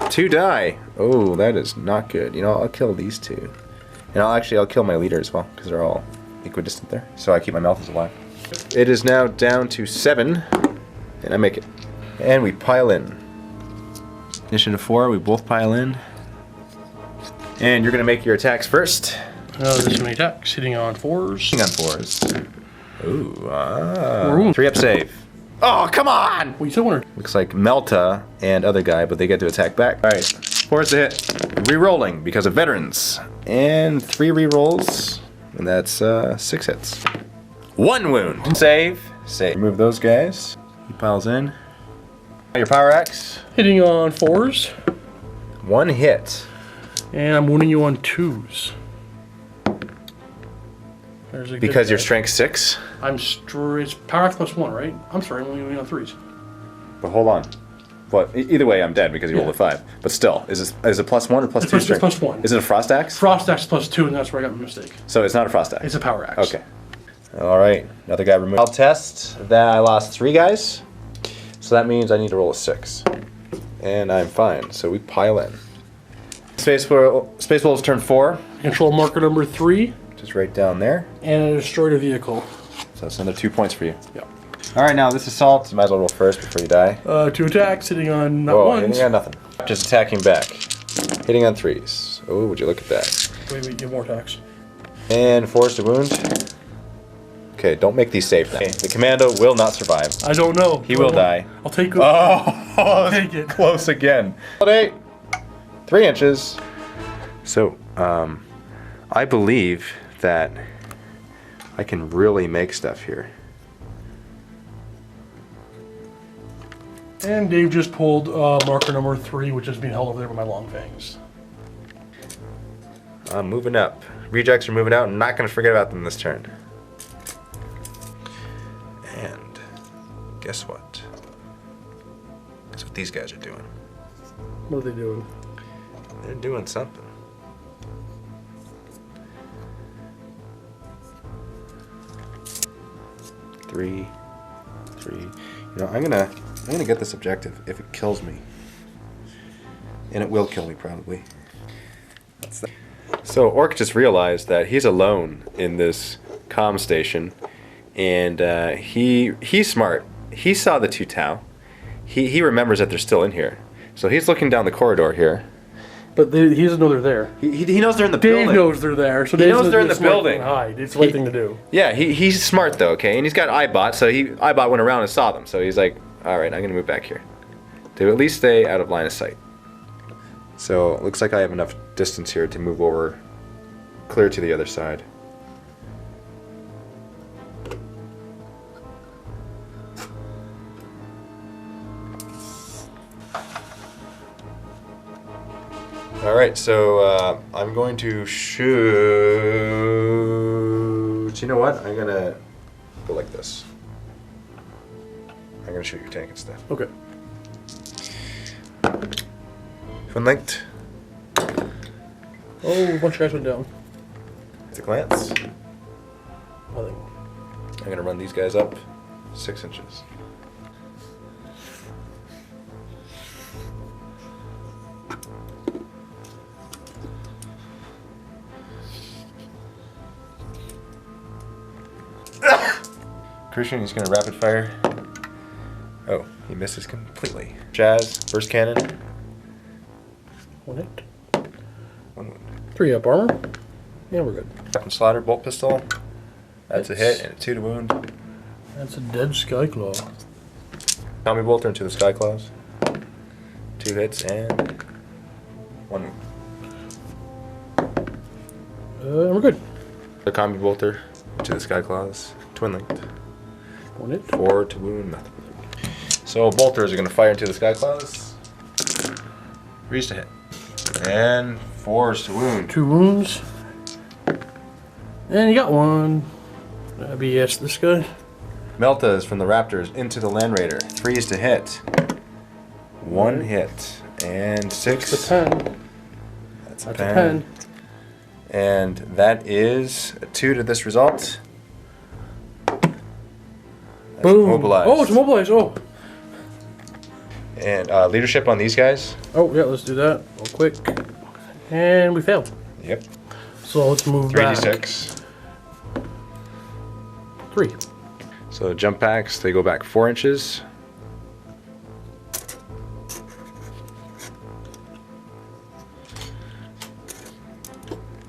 2 die. Oh, that is not good. You know, I'll kill these 2. And I'll kill my leader as well, because they're all equidistant there. So I keep my Malthus alive. It is now down to 7. And I make it. And we pile in. Initiative 4, we both pile in. And you're going to make your attacks first. This many attacks. Hitting on 4s. Hitting on 4s. Ooh, 3 up save. Oh, come on! Well, you said 1 or... Looks like Melta and other guy, but they get to attack back. All right, 4's to hit. Re-rolling because of veterans. And 3 re-rolls, and that's 6 hits. 1 wound. Save. Remove those guys. He piles in. Your power axe. Hitting on 4s. 1 hit. And I'm wounding you on 2s. Because you're strength 6? It's power axe plus 1, right? I'm sorry, I'm only on 3s. But hold on. But either way, I'm dead because you rolled a 5. But still, is it +1 or +2 strength? It's plus 1. Is it a frost axe? Frost axe plus 2, and that's where I got my mistake. So it's not a frost axe? It's a power axe. Okay. All right, another guy removed. I'll test that I lost 3 guys. So that means I need to roll a 6. And I'm fine, so we pile in. Space Wolves turn 4. Control marker number 3. Just right down there. And I destroyed a vehicle. So that's another 2 points for you. Yeah. All right, now this assault. You might as well roll first before you die. 2 attacks, hitting on not Oh, ones. hitting on nothing. Just attacking back. Hitting on 3s. Oh, would you look at that. Wait, you have more attacks. And 4s to wound. Okay, don't make these safe now. Okay, the commando will not survive. I don't know. He will die. I'll take it. Oh, take it. Close again. 3 inches. So, I believe that I can really make stuff here. And Dave just pulled marker number 3, which is being held over there by my long fangs. I'm moving up. Rejects are moving out. I'm not going to forget about them this turn. And guess what? Guess what these guys are doing? What are they doing? They're doing something. Three. You know, I'm gonna get this objective if it kills me. And it will kill me probably. That's that. So Orc just realized that he's alone in this comm station, and he's smart. He saw the 2 Tau. He remembers that they're still in here. So he's looking down the corridor here. But he doesn't know they're there. He knows they're in the Dave building. knows they're there. So He Dave knows they're in the building. Hide. It's the right thing to do. Yeah, he's smart though, okay? And he's got Eyebot, so Eyebot went around and saw them. So he's like, all right, I'm gonna move back here to at least stay out of line of sight. So it looks like I have enough distance here to move over clear to the other side. All right, so I'm going to shoot. You know what? I'm gonna go like this. I'm gonna shoot your tank instead. Okay. Twin linked. Oh, a bunch of guys went down. At a glance. Nothing. I'm gonna run these guys up 6 inches. Christian, he's gonna rapid fire. Oh, he misses completely. Shaz, burst cannon. 1 hit. 1 wound. 3 up armor. Yeah, we're good. Captain Slaughter, bolt pistol. That's a hit and a 2 to wound. That's a dead Skyclaw. Tommy bolter into the Skyclaws. 2 hits and 1 wound. We're good. The combi bolter to the Skyclaws. Twin linked. 1 hit. 4 to wound, nothing. So bolters are going to fire into the Skyclaws. 3s to hit. And 4s to wound. 2 wounds. And you got 1. That'd be yes, this guy. Meltas from the Raptors into the Land Raider. 3s to hit. 1 hit. And 6. That's a 10. That's That's a 10. And that is a 2 to this result. That's Boom. Mobilized. Oh, it's mobilized. Oh. And leadership on these guys. Oh, yeah, let's do that real quick. And we failed. Yep. So let's move back. 3d6. 3. So jump packs, they go back 4 inches.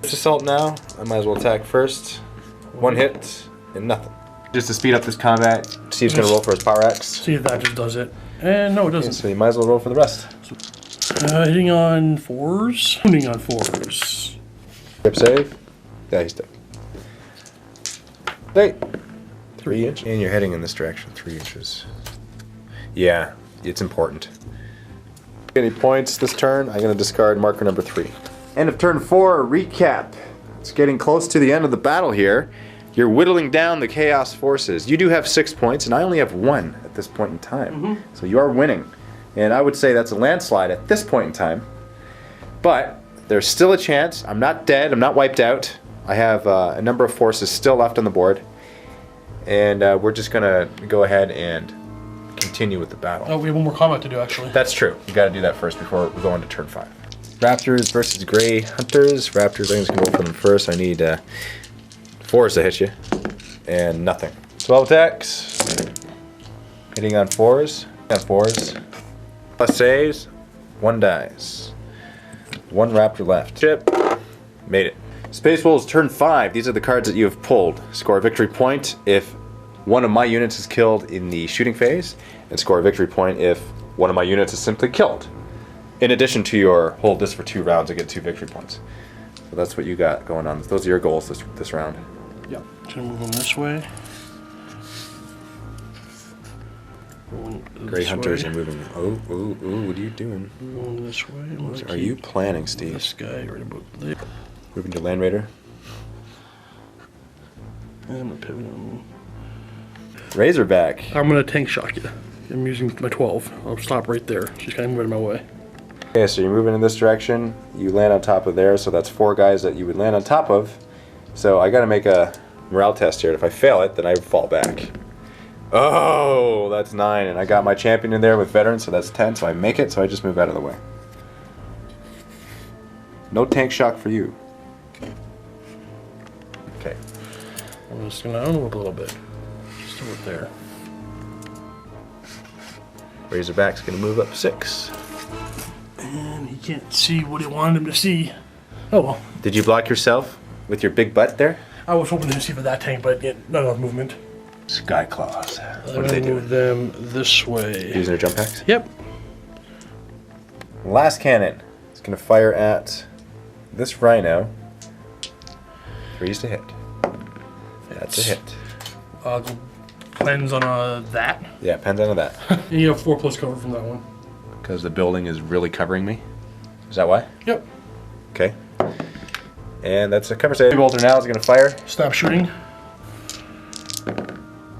Assault now. I might as well attack first. 1 hit and nothing. Just to speed up this combat, Steve's gonna roll for his power axe. See if that just does it. And no, it doesn't. So you might as well roll for the rest. Hitting on 4s. Wounding on 4s. Grip save. Yeah, he's dead. Hey. 3 inches. And you're heading in this direction, 3 inches. Yeah, it's important. Any points this turn? I'm gonna discard marker number 3. End of turn 4, recap. It's getting close to the end of the battle here. You're whittling down the Chaos forces. You do have 6 points, and I only have 1 at this point in time. So you are winning. And I would say that's a landslide at this point in time. But there's still a chance. I'm not dead. I'm not wiped out. I have a number of forces still left on the board. and we're just gonna go ahead and continue with the battle. Oh, we have one more combat to do, actually. That's true. You gotta do that first before we go on to turn 5. Raptors versus Gray Hunters. Raptors, I'm just gonna roll for them first. I need 4s to hit you, and nothing. 12 attacks. Hitting on 4s. On 4s. Plus saves. 1 dies. 1 Raptor left. Chip. Made it. Space Wolves, turn 5. These are the cards that you have pulled. Score a victory point if one of my units is killed in the shooting phase, and score a victory point if one of my units is simply killed. In addition to your hold this for 2 rounds and get 2 victory points. So that's what you got going on. Those are your goals this round. Yep. Just gonna move them this way. Gray Hunters, you're moving. Oh, what are you doing? Going this way. What are you planning, Steve? This guy right about there. Moving to Land Raider. And I'm gonna pivot him. Razorback. I'm gonna tank shock you. I'm using my 12. I'll stop right there. She's kind of moving out of my way. Okay, so you're moving in this direction. You land on top of there, so that's 4 guys that you would land on top of. So I gotta make a morale test here. If I fail it, then I fall back. Oh, that's 9, and I got my champion in there with veteran, so that's 10, so I make it, so I just move out of the way. No tank shock for you. Okay. I'm just gonna move a little bit. Just over there. Razorback's gonna move up 6. And he can't see what he wanted him to see. Oh well. Did you block yourself with your big butt there? I was hoping to see for that tank, but yeah, not enough movement. Sky Claws. I'm What are they gonna move doing? them this way. Using their jump packs? Yep. Last cannon. It's gonna fire at this rhino. 3s to hit. That's a hit. Cleanse on that. Yeah, pens out of that. And you have 4+ cover from that one. Because the building is really covering me. Is that why? Yep. Okay. And that's a cover save. Bolter now is gonna fire. Stop shooting.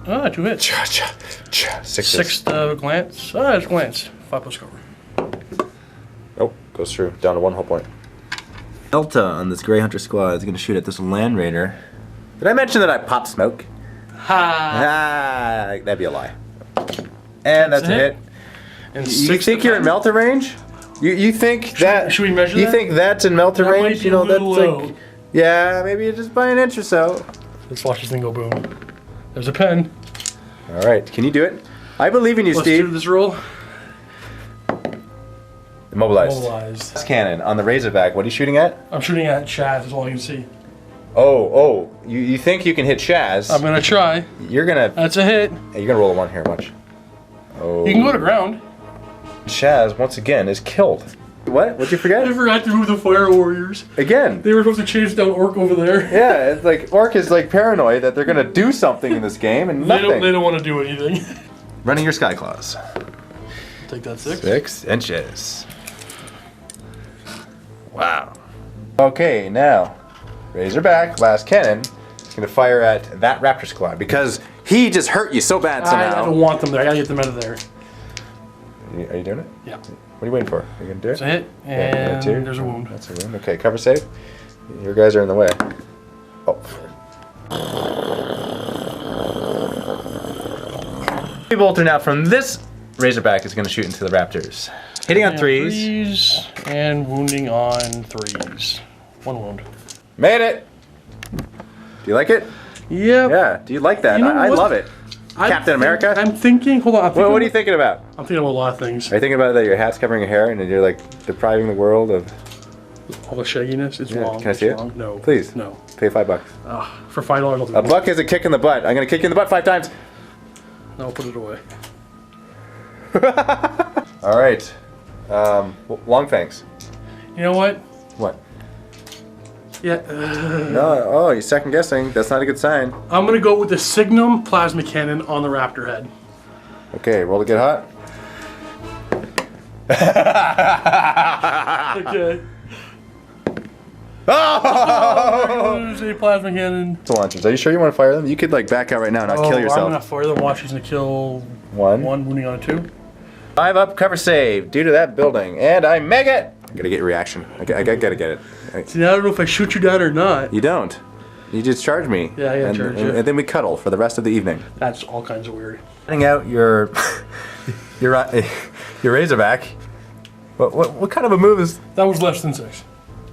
Ah, 2 hits. Six. Glance. Ah, it's glance. 5+ cover. Oh, goes through. Down to 1 hull point. Delta on this Grey Hunter squad is gonna shoot at this Land Raider. Did I mention that I pop smoke? Ah, that'd be a lie. And that's a hit. And You think you're in melter range? You think that? Should we measure You that? think that's in melter That might range? be You know a that's little like, low. yeah, maybe just by an inch or so. Let's watch this thing go boom. There's a pen. All right, can you do it? I believe in you, Let's do Steve. this roll. Immobilized. Mobilized. Last cannon on the Razorback. What are you shooting at? I'm shooting at Shaz, that's all I can see. Oh, you think you can hit Shaz? I'm gonna try. You're gonna That's a hit. you're gonna roll a 1 here. Watch. Oh. You can go to ground. Shaz once again is killed. What? What'd you I forget? forgot to move the fire warriors. Again. They were supposed to chase down Orc over there. Yeah, it's like Orc is like paranoid that they're gonna do something in this game and They nothing. don't want to do anything. Running your Sky Claws. Take that 6. 6 inches. Wow. Okay, now Razorback, last cannon, is gonna fire at that Raptor squad because he just hurt you so bad I somehow. don't want them there. I gotta get them out of there. Are you doing it? Yeah. What are you waiting for? Are you gonna do it? It's a hit, Yeah, and two. there's a wound. That's a wound. Okay, cover save. Your guys are in the way. Oh. Bolter now from this Razorback is going to shoot into the Raptors. Hitting on And 3s. 3s, and wounding on 3s. 1 wound. Made it! Do you like it? Yep. Yeah, do you like that? You know I what? love it. Captain America? I'm thinking, hold on. What are you thinking about? I'm thinking about a lot of things. Are you thinking about that your hat's covering your hair and you're like depriving the world of... All the shagginess, it's Yeah, wrong. can I see it's it? wrong. No. Please. No. Pay $5. For $5, I'll do A it. buck is a kick in the butt. I'm going to kick you in the butt 5 times. I'll put it away. All right. Long fangs. You know what? What? Yeah. No, oh, you're second guessing. That's not a good sign. I'm gonna go with the Signum plasma cannon on the Raptor head. Okay, roll to get hot. Okay. Oh! There's a plasma cannon. The launchers. Are you sure you want to fire them? You could like back out right now and not kill I'm yourself. gonna fire them. Watch, he's gonna kill 1. wounding on a 2. 5 up, cover save due to that building, and I make it. I gotta get your reaction. I gotta get it. See, I don't know if I shoot you down or not. You don't. You just charge me. Yeah, and, charge you. and then we cuddle for the rest of the evening. That's all kinds of weird. Cutting out your your Razorback. What kind of a move is? That was less than 6.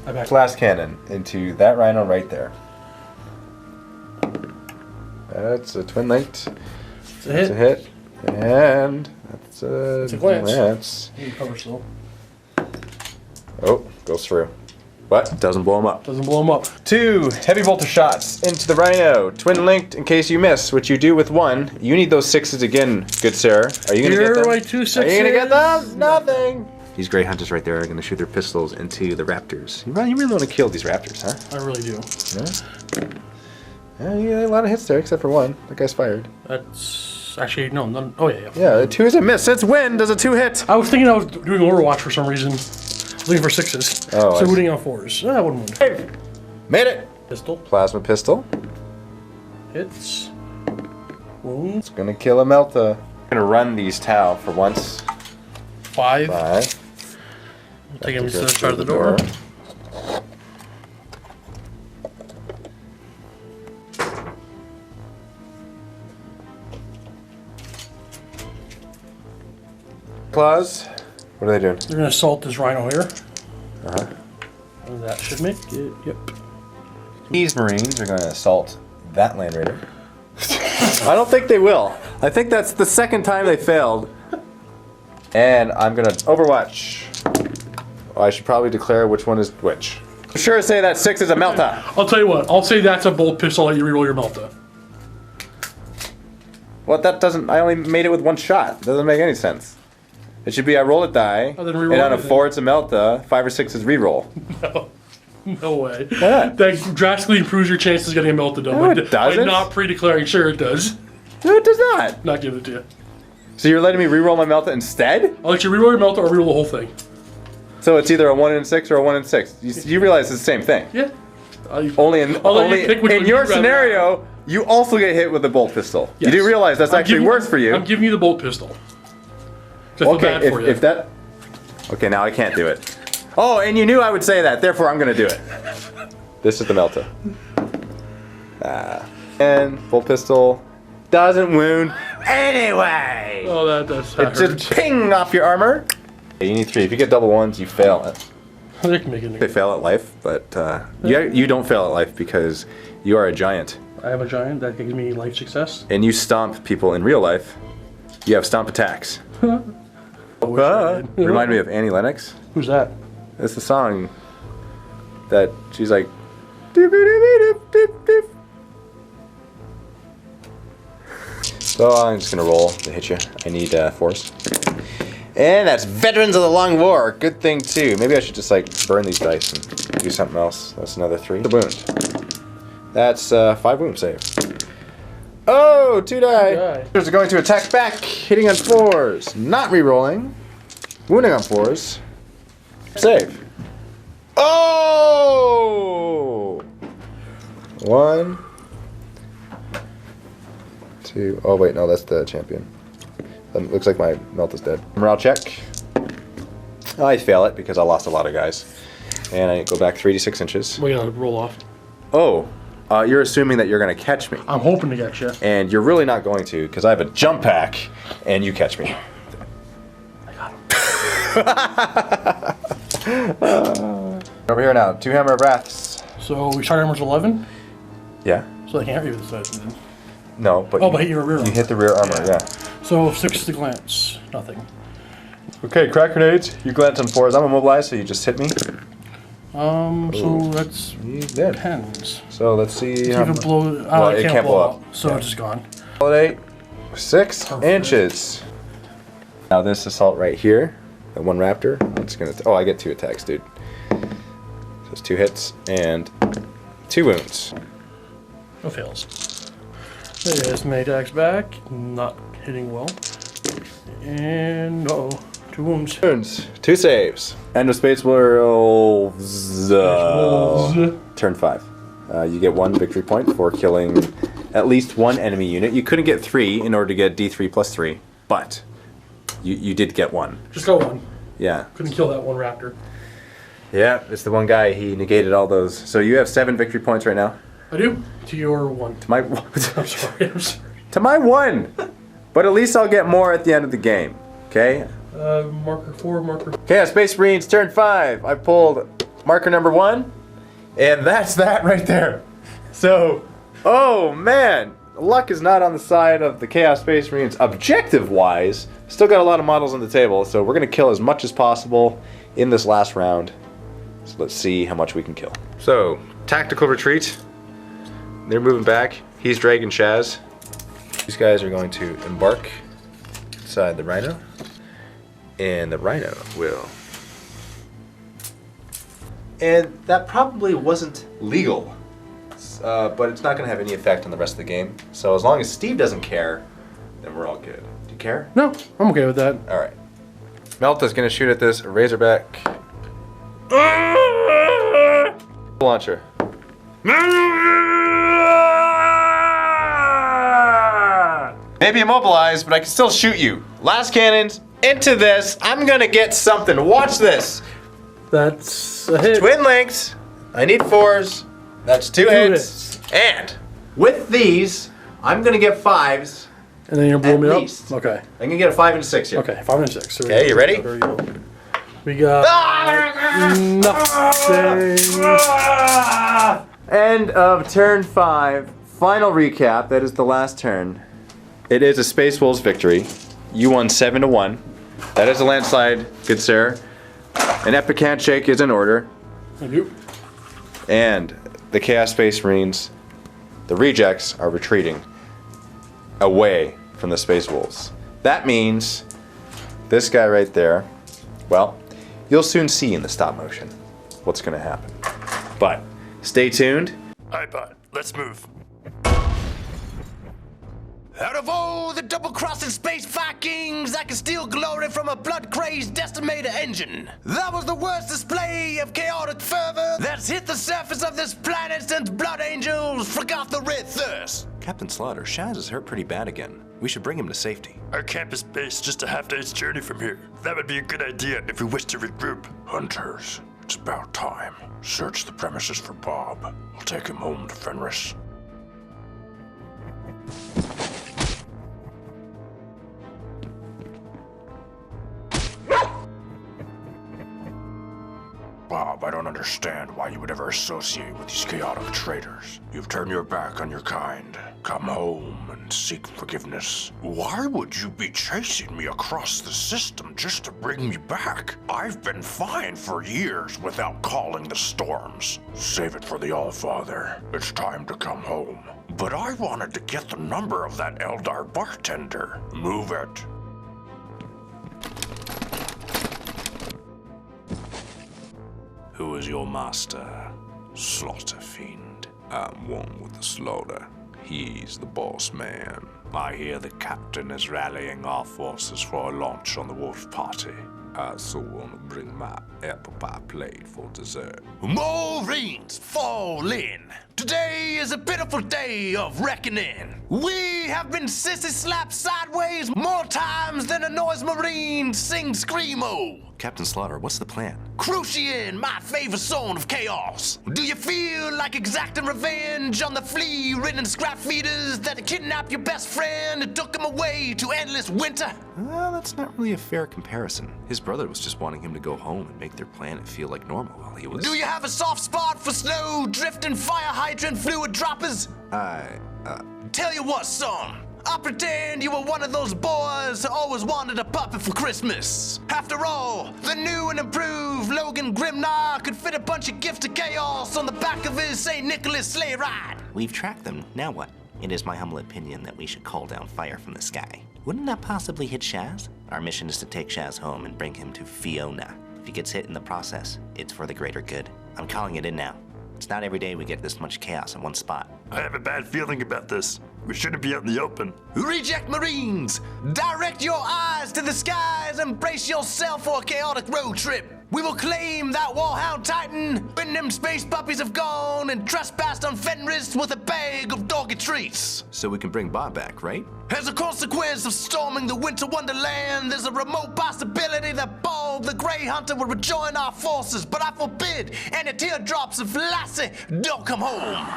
I backed. Blast cannon into that rhino right there. That's a twin linked. It's a hit. It's a hit. And that's a glance. You cover still. Oh, goes through. But doesn't blow him up. Doesn't blow him up. 2 heavy bolter shots into the rhino. Twin linked in case you miss, which you do with 1. You need those 6s again, good sir. Are you gonna get them? My 2 6s. Are you gonna get them? Nothing. These gray hunters right there are gonna shoot their pistols into the raptors. You really want to kill these raptors, huh? I really do. Yeah, you got a lot of hits there, except for 1. That guy's fired. That's actually no. None. Oh yeah. Yeah, a 2 is a miss. Since when does a 2 hit? I was thinking I was doing Overwatch for some reason. Looking for 6s. Oh, so rooting on 4s. I wouldn't wound. Made it. Pistol. Plasma pistol. Hits. Wounds. It's gonna kill a Melta. Gonna run these Tau for once. 5. 5. Take him to the start of the door. Claws. What are they doing? They're gonna assault this rhino here. Uh-huh. And that should make it. Yep. These Marines are gonna assault that Land Raider. I don't think they will. I think that's the second time they failed. And I'm gonna Overwatch. I should probably declare which one is which. Sure say that 6 is a Melta. I'll tell you what. I'll say that's a bolt pistol. Let you reroll your Melta. Well, that doesn't. I only made it with 1 shot. Doesn't make any sense. It should be I roll a die, Oh, then and reroll on a everything. 4 it's a Melta, 5 or 6 is reroll. No way. Why not? That drastically improves your chances of getting a Melta done. No, it doesn't. By not pre-declaring. Sure, it does. No, it does not. Not give it to you. So you're letting me reroll my Melta instead? I'll let you reroll your Melta or reroll the whole thing. So it's either a 1 in 6 or a 1 in 6. You realize it's the same thing. Yeah. Only in I'll let you pick which in one your you'd rather scenario, you also get hit with a bolt pistol. Yes. You do realize that's actually giving worse for you. I'm giving you the bolt pistol. 'Cause I feel bad for you. if that. Okay, now I can't do it. Oh, and you knew I would say that, therefore I'm gonna do it. This is the Melta. And bolt pistol doesn't wound anyway. Oh, that does. It That hurts. just ping off your armor. You need 3. If you get double 1s, you fail it. They can make it. They fail at life, but you don't fail at life because you are a giant. I have a giant that gives me life success. And you stomp people in real life. You have stomp attacks. Remind me of Annie Lennox. Who's that? It's the song that she's like. "Doop-a-doop-a-doop-doop-doop." So I'm just gonna roll to hit you. I need 4s. And that's Veterans of the Long War. Good thing too. Maybe I should just like burn these dice and do something else. That's another 3. The wound. That's 5 wound save. Oh, 2 die. Are going to attack back, hitting on 4s, not re-rolling, wounding on 4s. Save. Oh! 1, 2. Oh wait, no, that's the champion. Looks like my melt is dead. Morale check. I fail it because I lost a lot of guys. And I go back 3d6 inches. We gotta roll off. Oh, you're assuming that you're going to catch me. I'm hoping to get you. And you're really not going to because I have a jump pack and you catch me. I got him. Over here now, 2 Hammer of Wraths. So we start armor's 11. Yeah. So they can't hit you with this then. No, but Oh, but hit your rear armor. you hit the rear armor, yeah. So 6 to glance. Nothing. Okay, crack grenades. You glance on 4s. I'm immobilized, so you just hit me. So that's He's dead. depends. So let's see. It's how even mu- blow. Well, It can't blow up. So Yeah. it's just gone. Holiday, 6 Perfect. inches. Now this assault right here, the 1 raptor. It's gonna. Oh, I get 2 attacks, dude. So it's 2 hits and 2 wounds. No fails. There's many attacks back. Not hitting well. And uh oh, 2 wounds. Wounds, 2 saves. End of Space Wolves. Turn 5. You get 1 victory point for killing at least 1 enemy unit. You couldn't get 3 in order to get D3 plus 3, but you did get 1. Just got 1. Yeah. Couldn't kill that 1 raptor. Yeah, it's the one guy. He negated all those. So you have 7 victory points right now. I do. To your 1. To my I'm sorry. to my 1. But at least I'll get more at the end of the game. Okay? Marker 4, marker. Okay, Space Marines, turn 5. I pulled marker number 1. And that's that right there. So, oh man. Luck is not on the side of the Chaos Space Marines objective-wise. Still got a lot of models on the table, so we're going to kill as much as possible in this last round. So let's see how much we can kill. So, tactical retreat. They're moving back. He's dragging Shaz. These guys are going to embark inside the Rhino. And the Rhino will. And that probably wasn't legal. But it's not going to have any effect on the rest of the game. So as long as Steve doesn't care, then we're all good. Do you care? No, I'm okay with that. All right. Melta's going to shoot at this Razorback launcher. Maybe immobilized, but I can still shoot you. Last cannons into this. I'm going to get something. Watch this. That's a hit. Twin links. I need 4s. That's 2 hits. And with these, I'm going to get 5s. And then you're blowing me up? least. Okay. I'm going to get a 5 and a 6 here. Okay, 5 and 6. So Okay, you ready? There we go. We got nothing. End of turn 5. Final recap. That is the last turn. It is a Space Wolves victory. You won 7-1. That is a landslide, good sir. An epic handshake is in order. Thank you. And the Chaos Space Marines, the rejects, are retreating away from the Space Wolves. That means this guy right there, well, you'll soon see in the stop motion what's going to happen. But stay tuned. Aye, bud. Let's move. Out of all the double-crossing space Vikings, I can steal glory from a blood-crazed decimator engine. That was the worst display of chaotic fervor that's hit the surface of this planet since Blood Angels forgot the red thirst. Captain Slaughter, Shaz is hurt pretty bad again. We should bring him to safety. Our camp is based just a half-day's journey from here. That would be a good idea if we wish to regroup. Hunters, it's about time. Search the premises for Bob. We'll take him home to Fenris. Bob, I don't understand why you would ever associate with these chaotic traitors. You've turned your back on your kind. Come home and seek forgiveness. Why would you be chasing me across the system just to bring me back? I've been fine for years without calling the storms. Save it for the Allfather. It's time to come home. But I wanted to get the number of that Eldar bartender. Move it. Who is your master? Slaughter Fiend. I'm one with the slaughter. He's the boss man. I hear the captain is rallying our forces for a launch on the Wolf Party. I so want to bring my apple pie plate for dessert. Marines, fall in. Today is a pitiful day of reckoning. We have been sissy slapped sideways more times than a noise marine sings screamo. Captain Slaughter, what's the plan? Crucian, my favorite zone of chaos. Do you feel like exacting revenge on the Flea, Ridden scrap feeders that kidnapped your best friend and took him away to endless winter? Well, that's not really a fair comparison. His brother was just wanting him to go home and make their planet feel like normal while he was... Do you have a soft spot for snow, drifting fire hydrant fluid droppers? Tell you what, son. I pretend you were one of those boys who always wanted a puppet for Christmas. After all, the new and improved Logan Grimnar could fit a bunch of gifts of chaos on the back of his St. Nicholas sleigh ride. We've tracked them. Now what? It is my humble opinion that we should call down fire from the sky. Wouldn't that possibly hit Shaz? Our mission is to take Shaz home and bring him to Fio'na. If he gets hit in the process, it's for the greater good. I'm calling it in now. It's not every day we get this much chaos in one spot. I have a bad feeling about this. We shouldn't be out in the open. Reject Marines, direct your eyes to the skies and brace yourself for a chaotic road trip. We will claim that Warhound Titan when them space puppies have gone and trespassed on Fenris with a bag of doggy treats. So we can bring Bob back, right? As a consequence of storming the Winter Wonderland, there's a remote possibility that Bob the Grey Hunter will rejoin our forces, but I forbid any teardrops if Lassie don't come home.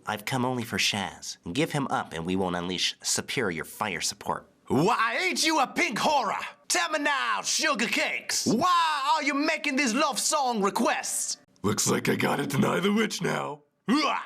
I've come only for Shaz. Give him up and we won't unleash superior fire support. Why ain't you a pink horror? Tell me now, sugar cakes. Why are you making these love song requests? Looks like I gotta deny the witch now. Hooah!